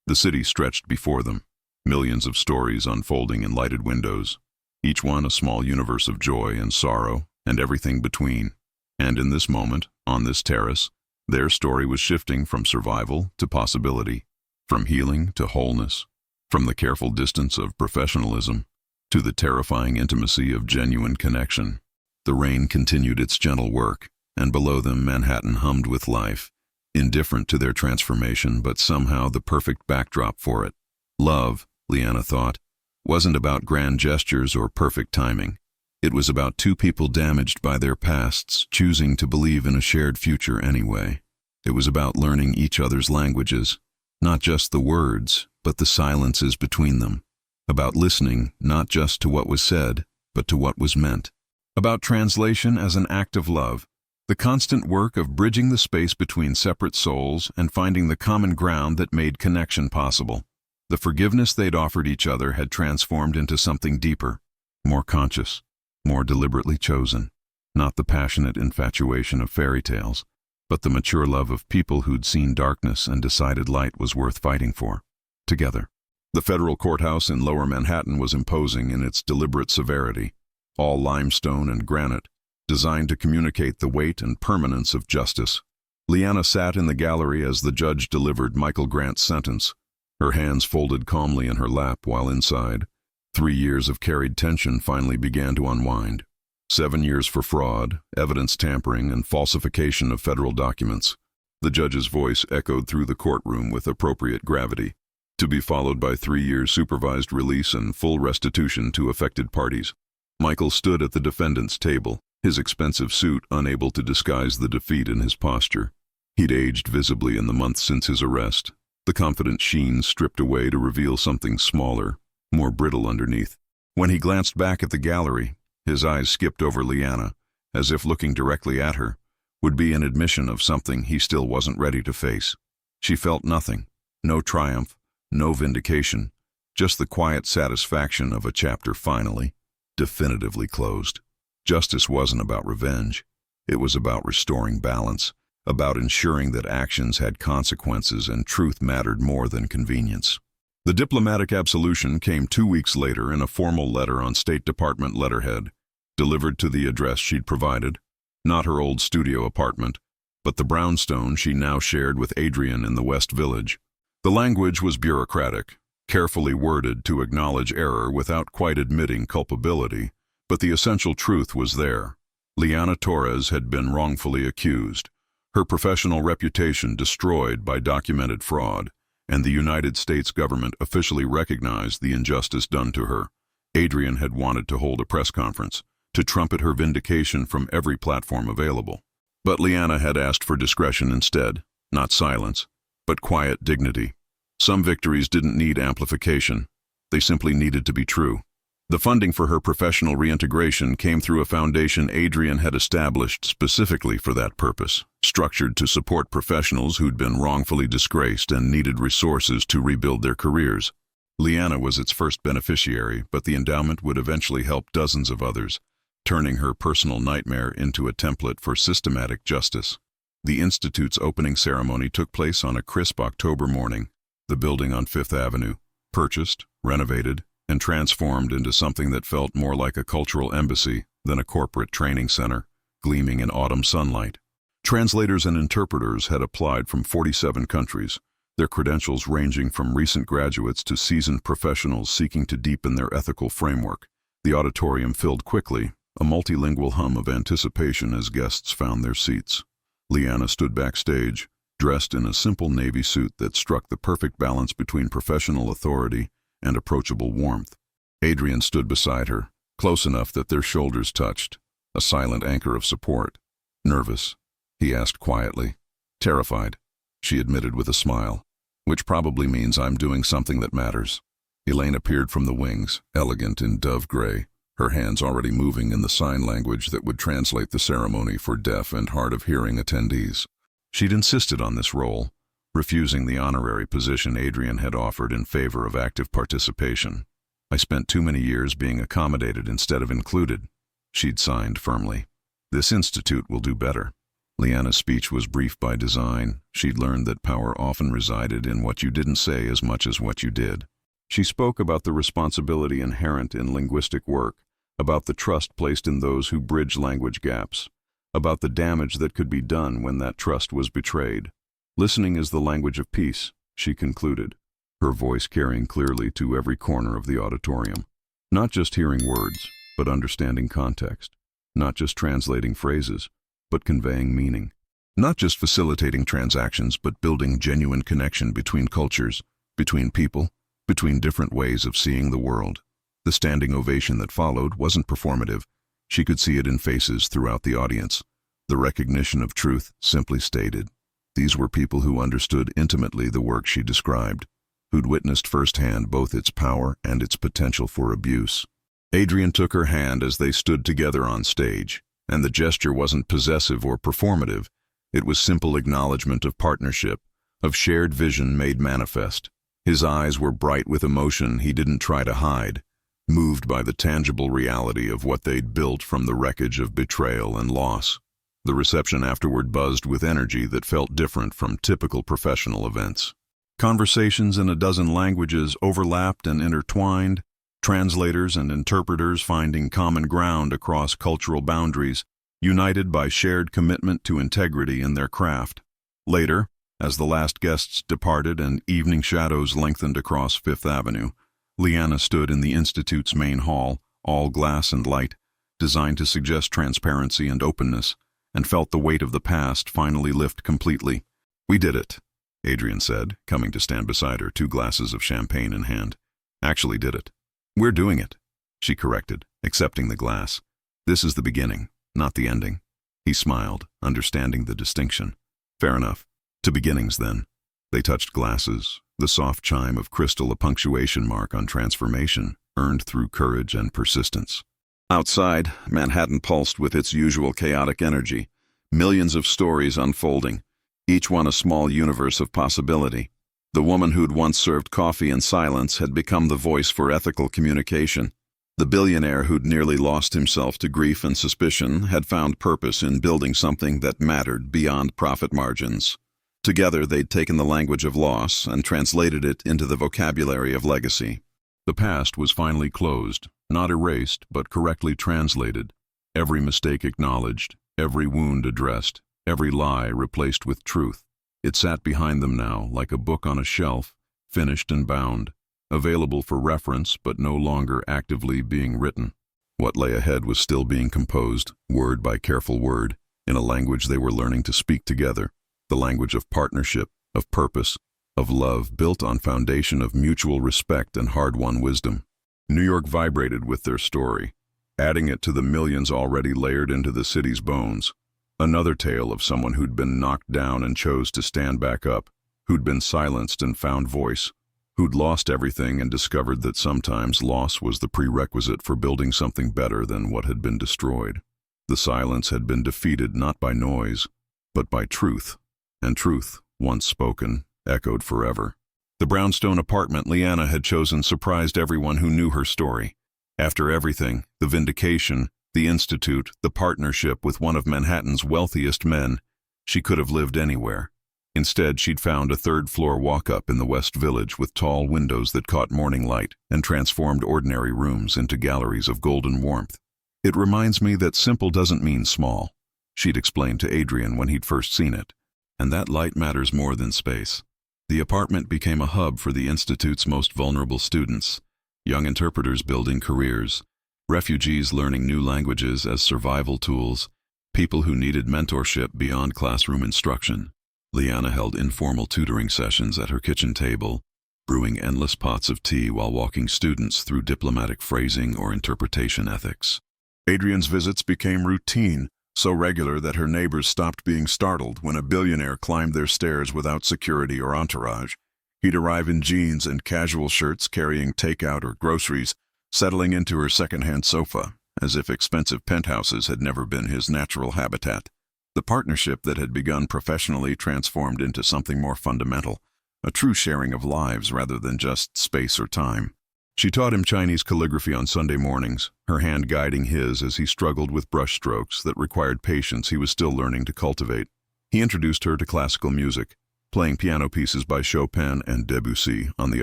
The city stretched before them, millions of stories unfolding in lighted windows. each one a small universe of joy and sorrow and everything between. And in this moment, on this terrace, their story was shifting from survival to possibility, from healing to wholeness, from the careful distance of professionalism to the terrifying intimacy of genuine connection. The rain continued its gentle work, and below them Manhattan hummed with life, indifferent to their transformation but somehow the perfect backdrop for it. Love, Liana thought, wasn't about grand gestures or perfect timing. It was about two people damaged by their pasts choosing to believe in a shared future anyway. It was about learning each other's languages, not just the words, but the silences between them. About listening not just to what was said, but to what was meant. About translation as an act of love, the constant work of bridging the space between separate souls and finding the common ground that made connection possible. The forgiveness they'd offered each other had transformed into something deeper, more conscious, more deliberately chosen. Not the passionate infatuation of fairy tales, but the mature love of people who'd seen darkness and decided light was worth fighting for. Together. The federal courthouse in Lower Manhattan was imposing in its deliberate severity, all limestone and granite, designed to communicate the weight and permanence of justice. Liana sat in the gallery as the judge delivered Michael Grant's sentence, her hands folded calmly in her lap while inside. 3 years of carried tension finally began to unwind. 7 years for fraud, evidence tampering, and falsification of federal documents. The judge's voice echoed through the courtroom with appropriate gravity, to be followed by 3 years supervised release and full restitution to affected parties. Michael stood at the defendant's table, his expensive suit unable to disguise the defeat in his posture. He'd aged visibly in the months since his arrest, the confident sheen stripped away to reveal something smaller, more brittle underneath. When he glanced back at the gallery, his eyes skipped over Liana, as if looking directly at her would be an admission of something he still wasn't ready to face. She felt nothing, no triumph, no vindication, just the quiet satisfaction of a chapter finally, definitively closed. Justice wasn't about revenge. It was about restoring balance, about ensuring that actions had consequences and truth mattered more than convenience. The diplomatic absolution came 2 weeks later in a formal letter on State Department letterhead, delivered to the address she'd provided, not her old studio apartment, but the brownstone she now shared with Adrian in the West Village. The language was bureaucratic, carefully worded to acknowledge error without quite admitting culpability, but the essential truth was there. Liana Torres had been wrongfully accused, her professional reputation destroyed by documented fraud, and the United States government officially recognized the injustice done to her. Adrian had wanted to hold a press conference, to trumpet her vindication from every platform available. But Liana had asked for discretion instead, not silence, but quiet dignity. Some victories didn't need amplification. They simply needed to be true. The funding for her professional reintegration came through a foundation Adrian had established specifically for that purpose, structured to support professionals who'd been wrongfully disgraced and needed resources to rebuild their careers. Liana was its first beneficiary, but the endowment would eventually help dozens of others, turning her personal nightmare into a template for systematic justice. The Institute's opening ceremony took place on a crisp October morning. The building on Fifth Avenue, purchased, renovated, and transformed into something that felt more like a cultural embassy than a corporate training center, gleaming in autumn sunlight. Translators and interpreters had applied from 47 countries, their credentials ranging from recent graduates to seasoned professionals seeking to deepen their ethical framework. The auditorium filled quickly, a multilingual hum of anticipation as guests found their seats. Liana stood backstage, dressed in a simple navy suit that struck the perfect balance between professional authority and approachable warmth. Adrian stood beside her, close enough that their shoulders touched, a silent anchor of support. "Nervous?" he asked quietly. "Terrified," she admitted with a smile, "which probably means I'm doing something that matters." Elaine appeared from the wings, elegant in dove gray, her hands already moving in the sign language that would translate the ceremony for deaf and hard-of-hearing attendees. She'd insisted on this role, refusing the honorary position Adrian had offered in favor of active participation. "I spent too many years being accommodated instead of included," she'd signed firmly. "This institute will do better." Liana's speech was brief by design. She'd learned that power often resided in what you didn't say as much as what you did. She spoke about the responsibility inherent in linguistic work, about the trust placed in those who bridge language gaps, about the damage that could be done when that trust was betrayed. Listening is the language of peace, she concluded, her voice carrying clearly to every corner of the auditorium. Not just hearing words, but understanding context. Not just translating phrases, but conveying meaning. Not just facilitating transactions, but building genuine connection between cultures, between people, between different ways of seeing the world. The standing ovation that followed wasn't performative. She could see it in faces throughout the audience. The recognition of truth simply stated. These were people who understood intimately the work she described, who'd witnessed firsthand both its power and its potential for abuse. Adrian took her hand as they stood together on stage, and the gesture wasn't possessive or performative. It was simple acknowledgement of partnership, of shared vision made manifest. His eyes were bright with emotion he didn't try to hide, moved by the tangible reality of what they'd built from the wreckage of betrayal and loss. The reception afterward buzzed with energy that felt different from typical professional events. Conversations in a dozen languages overlapped and intertwined, translators and interpreters finding common ground across cultural boundaries, united by shared commitment to integrity in their craft. Later, as the last guests departed and evening shadows lengthened across Fifth Avenue, Liana stood in the Institute's main hall, all glass and light, designed to suggest transparency and openness, and felt the weight of the past finally lift completely. "We did it," Adrian said, coming to stand beside her, 2 glasses of champagne in hand. "Actually did it." "We're doing it," she corrected, accepting the glass. "This is the beginning, not the ending." He smiled, understanding the distinction. "Fair enough. To beginnings, then." They touched glasses, the soft chime of crystal a punctuation mark on transformation, earned through courage and persistence. Outside, Manhattan pulsed with its usual chaotic energy, millions of stories unfolding, each one a small universe of possibility. The woman who'd once served coffee in silence had become the voice for ethical communication. The billionaire who'd nearly lost himself to grief and suspicion had found purpose in building something that mattered beyond profit margins. Together, they'd taken the language of loss and translated it into the vocabulary of legacy. The past was finally closed, not erased, but correctly translated. Every mistake acknowledged, every wound addressed, every lie replaced with truth. It sat behind them now, like a book on a shelf, finished and bound, available for reference but no longer actively being written. What lay ahead was still being composed, word by careful word, in a language they were learning to speak together, the language of partnership, of purpose, of love built on foundation of mutual respect and hard-won wisdom. New York vibrated with their story, adding it to the millions already layered into the city's bones. Another tale of someone who'd been knocked down and chose to stand back up, who'd been silenced and found voice, who'd lost everything and discovered that sometimes loss was the prerequisite for building something better than what had been destroyed. The silence had been defeated not by noise, but by truth, and truth, once spoken, echoed forever. The brownstone apartment Liana had chosen surprised everyone who knew her story. After everything, the vindication, the institute, the partnership with one of Manhattan's wealthiest men, she could have lived anywhere. Instead, she'd found a third-floor walk-up in the West Village with tall windows that caught morning light and transformed ordinary rooms into galleries of golden warmth. "It reminds me that simple doesn't mean small," she'd explained to Adrian when he'd first seen it. "And that light matters more than space." The apartment became a hub for the Institute's most vulnerable students, young interpreters building careers, refugees learning new languages as survival tools, people who needed mentorship beyond classroom instruction. Liana held informal tutoring sessions at her kitchen table, brewing endless pots of tea while walking students through diplomatic phrasing or interpretation ethics. Adrian's visits became routine, so regular that her neighbors stopped being startled when a billionaire climbed their stairs without security or entourage. He'd arrive in jeans and casual shirts carrying takeout or groceries, settling into her second-hand sofa, as if expensive penthouses had never been his natural habitat. The partnership that had begun professionally transformed into something more fundamental, a true sharing of lives rather than just space or time. She taught him Chinese calligraphy on Sunday mornings, her hand guiding his as he struggled with brushstrokes that required patience he was still learning to cultivate. He introduced her to classical music, playing piano pieces by Chopin and Debussy on the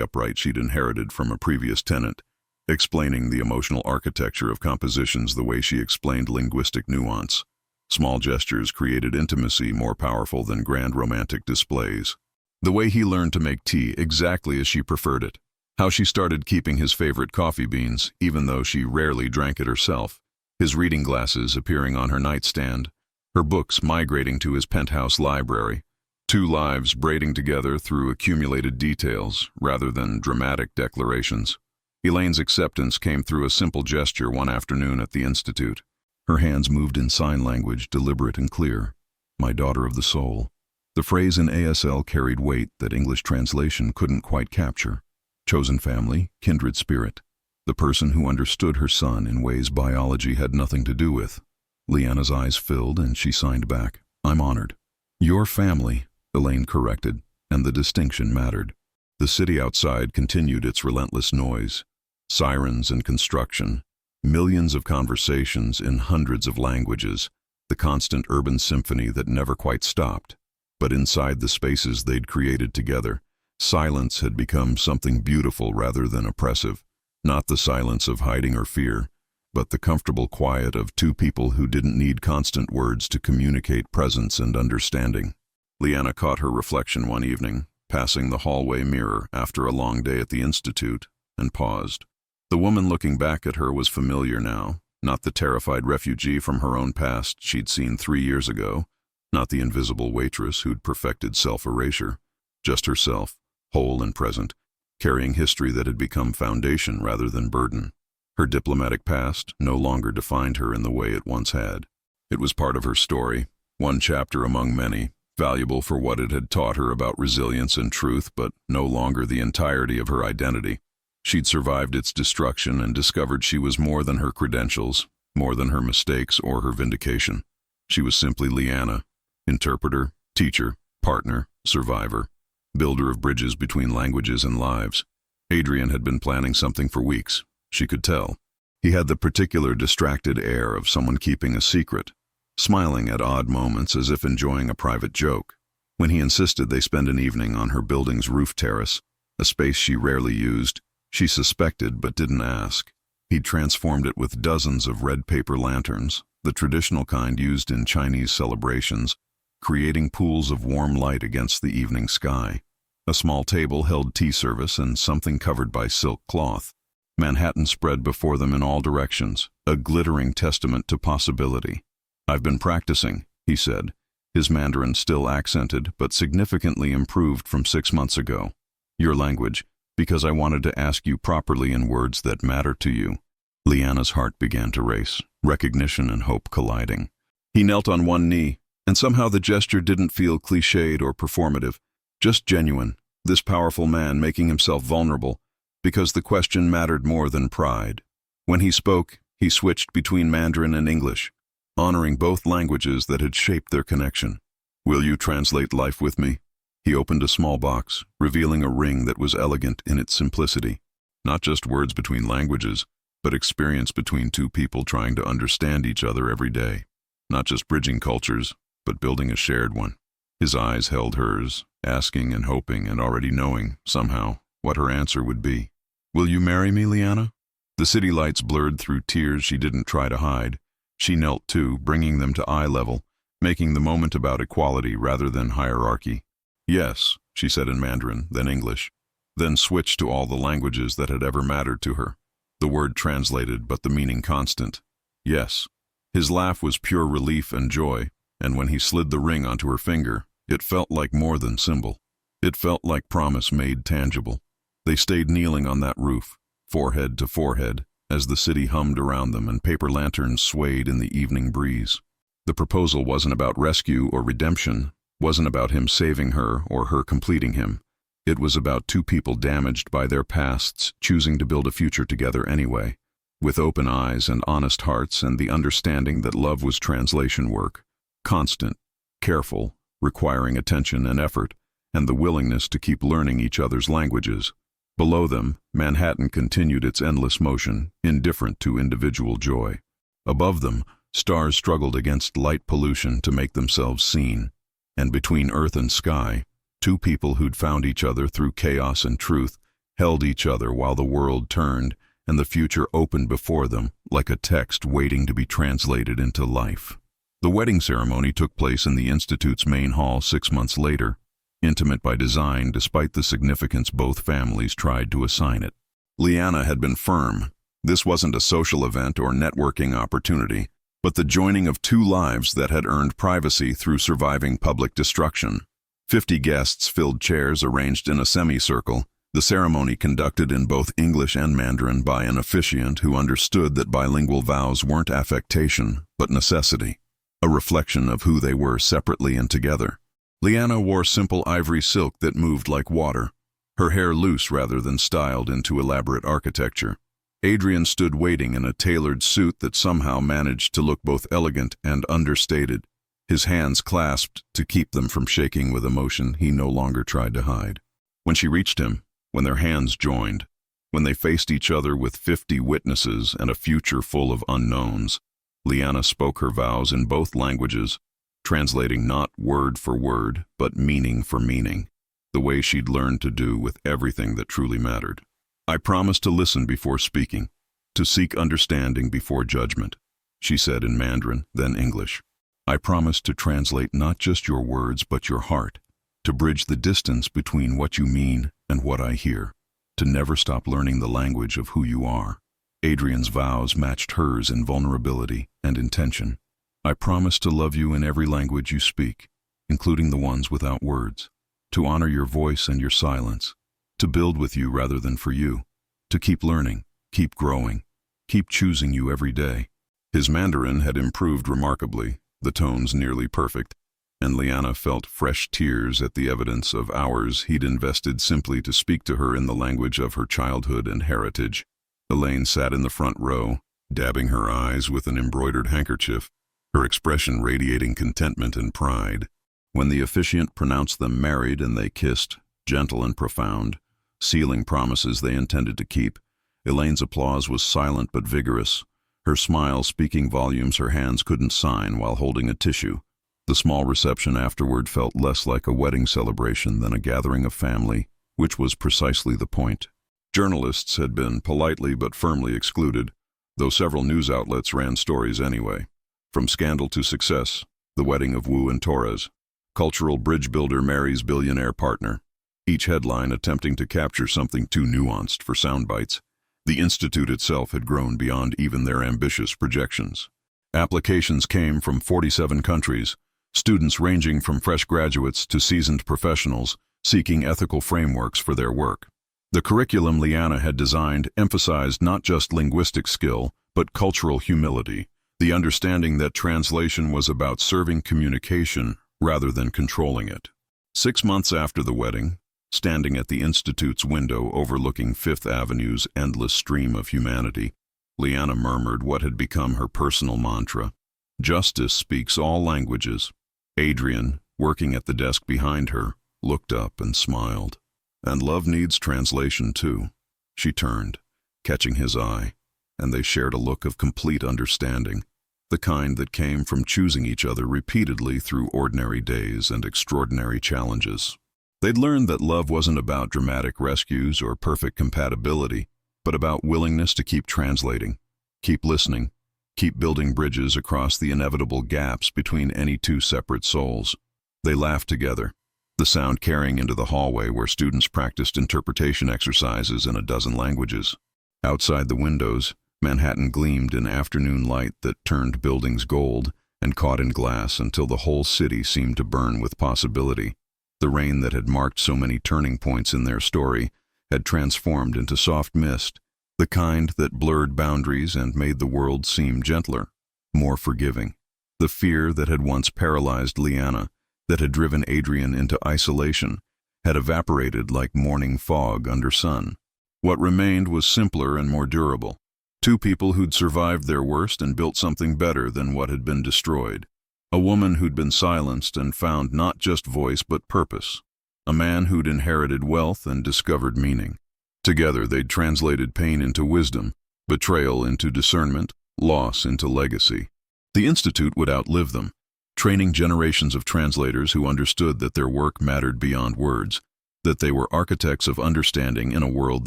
upright she'd inherited from a previous tenant. explaining the emotional architecture of compositions the way she explained linguistic nuance. Small gestures created intimacy more powerful than grand romantic displays. The way he learned to make tea exactly as she preferred it. How she started keeping his favorite coffee beans, even though she rarely drank it herself. His reading glasses appearing on her nightstand. Her books migrating to his penthouse library. Two lives braiding together through accumulated details rather than dramatic declarations. Elaine's acceptance came through a simple gesture one afternoon at the Institute. Her hands moved in sign language, deliberate and clear. My daughter of the soul. The phrase in ASL carried weight that English translation couldn't quite capture. Chosen family, kindred spirit. The person who understood her son in ways biology had nothing to do with. Leanna's eyes filled and she signed back. I'm honored. Your family, Elaine corrected, and the distinction mattered. The city outside continued its relentless noise. Sirens and construction. Millions of conversations in hundreds of languages. The constant urban symphony that never quite stopped. But inside the spaces they'd created together, silence had become something beautiful rather than oppressive. Not the silence of hiding or fear, but the comfortable quiet of two people who didn't need constant words to communicate presence and understanding. Leanna caught her reflection one evening, passing the hallway mirror after a long day at the Institute, and paused. The woman looking back at her was familiar now, not the terrified refugee from her own past she'd seen 3 years ago, not the invisible waitress who'd perfected self-erasure, just herself, whole and present, carrying history that had become foundation rather than burden. Her diplomatic past no longer defined her in the way it once had. It was part of her story, one chapter among many, valuable for what it had taught her about resilience and truth, but no longer the entirety of her identity. She'd survived its destruction and discovered she was more than her credentials, more than her mistakes or her vindication. She was simply Leanna, interpreter, teacher, partner, survivor, builder of bridges between languages and lives. Adrian had been planning something for weeks. She could tell. He had the particular distracted air of someone keeping a secret, smiling at odd moments as if enjoying a private joke. When he insisted they spend an evening on her building's roof terrace, a space she rarely used, she suspected but didn't ask. He'd transformed it with dozens of red paper lanterns, the traditional kind used in Chinese celebrations, creating pools of warm light against the evening sky. A small table held tea service and something covered by silk cloth. Manhattan spread before them in all directions, a glittering testament to possibility. I've been practicing, he said, his Mandarin still accented but significantly improved from 6 months ago. Your language, because I wanted to ask you properly in words that matter to you. Leanna's heart began to race, recognition and hope colliding. He knelt on one knee, and somehow the gesture didn't feel cliched or performative, just genuine, this powerful man making himself vulnerable, because the question mattered more than pride. When he spoke, he switched between Mandarin and English, honoring both languages that had shaped their connection. Will you translate life with me? He opened a small box, revealing a ring that was elegant in its simplicity. Not just words between languages, but experience between two people trying to understand each other every day. Not just bridging cultures, but building a shared one. His eyes held hers, asking and hoping and already knowing, somehow, what her answer would be. Will you marry me, Leanna? The city lights blurred through tears she didn't try to hide. She knelt too, bringing them to eye level, making the moment about equality rather than hierarchy. Yes, she said in Mandarin, then English, then switched to all the languages that had ever mattered to her. The word translated, but the meaning constant. Yes. His laugh was pure relief and joy, and when he slid the ring onto her finger, it felt like more than symbol. It felt like promise made tangible. They stayed kneeling on that roof, forehead to forehead, as the city hummed around them and paper lanterns swayed in the evening breeze. The proposal wasn't about rescue or redemption, wasn't about him saving her or her completing him. It was about two people damaged by their pasts choosing to build a future together anyway, with open eyes and honest hearts and the understanding that love was translation work, constant, careful, requiring attention and effort, and the willingness to keep learning each other's languages. Below them, Manhattan continued its endless motion, indifferent to individual joy. Above them, stars struggled against light pollution to make themselves seen. And between earth and sky, two people who'd found each other through chaos and truth held each other while the world turned, and the future opened before them like a text waiting to be translated into life. The wedding ceremony took place in the Institute's main hall 6 months later, intimate by design despite the significance both families tried to assign it. Liana had been firm. This wasn't a social event or networking opportunity, but the joining of two lives that had earned privacy through surviving public destruction. 50 guests filled chairs arranged in a semicircle, the ceremony conducted in both English and Mandarin by an officiant who understood that bilingual vows weren't affectation, but necessity, a reflection of who they were separately and together. Liana wore simple ivory silk that moved like water, her hair loose rather than styled into elaborate architecture. Adrian stood waiting in a tailored suit that somehow managed to look both elegant and understated, his hands clasped to keep them from shaking with emotion he no longer tried to hide. When she reached him, when their hands joined, when they faced each other with 50 witnesses and a future full of unknowns, Liana spoke her vows in both languages, translating not word for word, but meaning for meaning, the way she'd learned to do with everything that truly mattered. "I promise to listen before speaking, to seek understanding before judgment," she said in Mandarin, then English. "I promise to translate not just your words but your heart, to bridge the distance between what you mean and what I hear, to never stop learning the language of who you are." Adrian's vows matched hers in vulnerability and intention. "I promise to love you in every language you speak, including the ones without words, to honor your voice and your silence, to build with you rather than for you, to keep learning, keep growing, keep choosing you every day." His Mandarin had improved remarkably, the tones nearly perfect, and Liana felt fresh tears at the evidence of hours he'd invested simply to speak to her in the language of her childhood and heritage. Elaine sat in the front row, dabbing her eyes with an embroidered handkerchief, her expression radiating contentment and pride. When the officiant pronounced them married and they kissed, gentle and profound, sealing promises they intended to keep, Elaine's applause was silent but vigorous, her smile speaking volumes her hands couldn't sign while holding a tissue. The small reception afterward felt less like a wedding celebration than a gathering of family, which was precisely the point. Journalists had been politely but firmly excluded, though several news outlets ran stories anyway. From scandal to success, the wedding of Wu and Torres, cultural bridge builder marries billionaire partner, each headline attempting to capture something too nuanced for sound bites. The Institute itself had grown beyond even their ambitious projections. Applications came from 47 countries, students ranging from fresh graduates to seasoned professionals seeking ethical frameworks for their work. The curriculum Liana had designed emphasized not just linguistic skill, but cultural humility, the understanding that translation was about serving communication rather than controlling it. 6 months after the wedding, standing at the Institute's window overlooking Fifth Avenue's endless stream of humanity, Liana murmured what had become her personal mantra: "Justice speaks all languages." Adrian, working at the desk behind her, looked up and smiled. "And love needs translation too." She turned, catching his eye, and they shared a look of complete understanding, the kind that came from choosing each other repeatedly through ordinary days and extraordinary challenges. They'd learned that love wasn't about dramatic rescues or perfect compatibility, but about willingness to keep translating, keep listening, keep building bridges across the inevitable gaps between any two separate souls. They laughed together, the sound carrying into the hallway where students practiced interpretation exercises in a dozen languages. Outside the windows, Manhattan gleamed in afternoon light that turned buildings gold and caught in glass until the whole city seemed to burn with possibility. The rain that had marked so many turning points in their story had transformed into soft mist, the kind that blurred boundaries and made the world seem gentler, more forgiving. The fear that had once paralyzed Liana, that had driven Adrian into isolation, had evaporated like morning fog under sun. What remained was simpler and more durable. Two people who'd survived their worst and built something better than what had been destroyed. A woman who'd been silenced and found not just voice but purpose. A man who'd inherited wealth and discovered meaning. Together they'd translated pain into wisdom, betrayal into discernment, loss into legacy. The Institute would outlive them, training generations of translators who understood that their work mattered beyond words, that they were architects of understanding in a world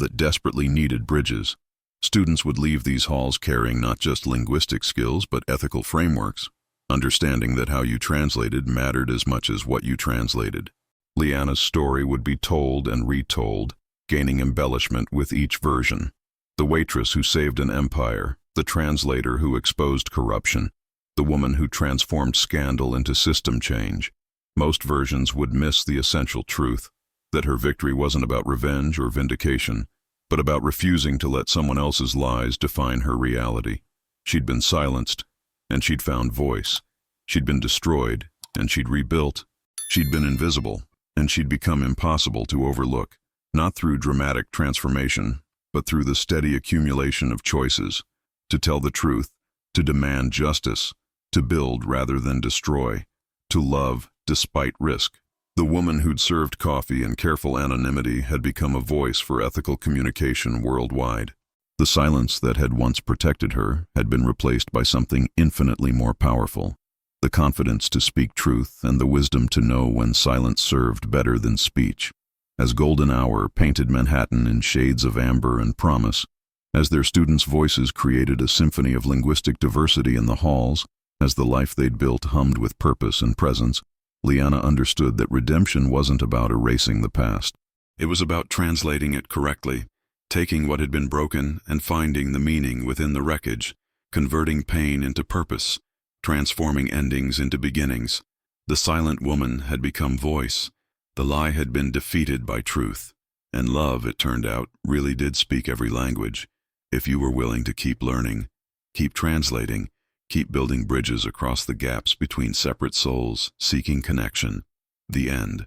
that desperately needed bridges. Students would leave these halls carrying not just linguistic skills but ethical frameworks, understanding that how you translated mattered as much as what you translated. Liana's story would be told and retold, gaining embellishment with each version. The waitress who saved an empire, the translator who exposed corruption, the woman who transformed scandal into system change. Most versions would miss the essential truth, that her victory wasn't about revenge or vindication, but about refusing to let someone else's lies define her reality. She'd been silenced, and she'd found voice. She'd been destroyed, and she'd rebuilt. She'd been invisible, and she'd become impossible to overlook, not through dramatic transformation, but through the steady accumulation of choices, to tell the truth, to demand justice, to build rather than destroy, to love despite risk. The woman who'd served coffee in careful anonymity had become a voice for ethical communication worldwide. The silence that had once protected her had been replaced by something infinitely more powerful, the confidence to speak truth and the wisdom to know when silence served better than speech. As Golden Hour painted Manhattan in shades of amber and promise, as their students' voices created a symphony of linguistic diversity in the halls, as the life they'd built hummed with purpose and presence, Liana understood that redemption wasn't about erasing the past. It was about translating it correctly, taking what had been broken and finding the meaning within the wreckage, converting pain into purpose, transforming endings into beginnings. The silent woman had become voice. The lie had been defeated by truth. And love, it turned out, really did speak every language. If you were willing to keep learning, keep translating, keep building bridges across the gaps between separate souls, seeking connection. The end.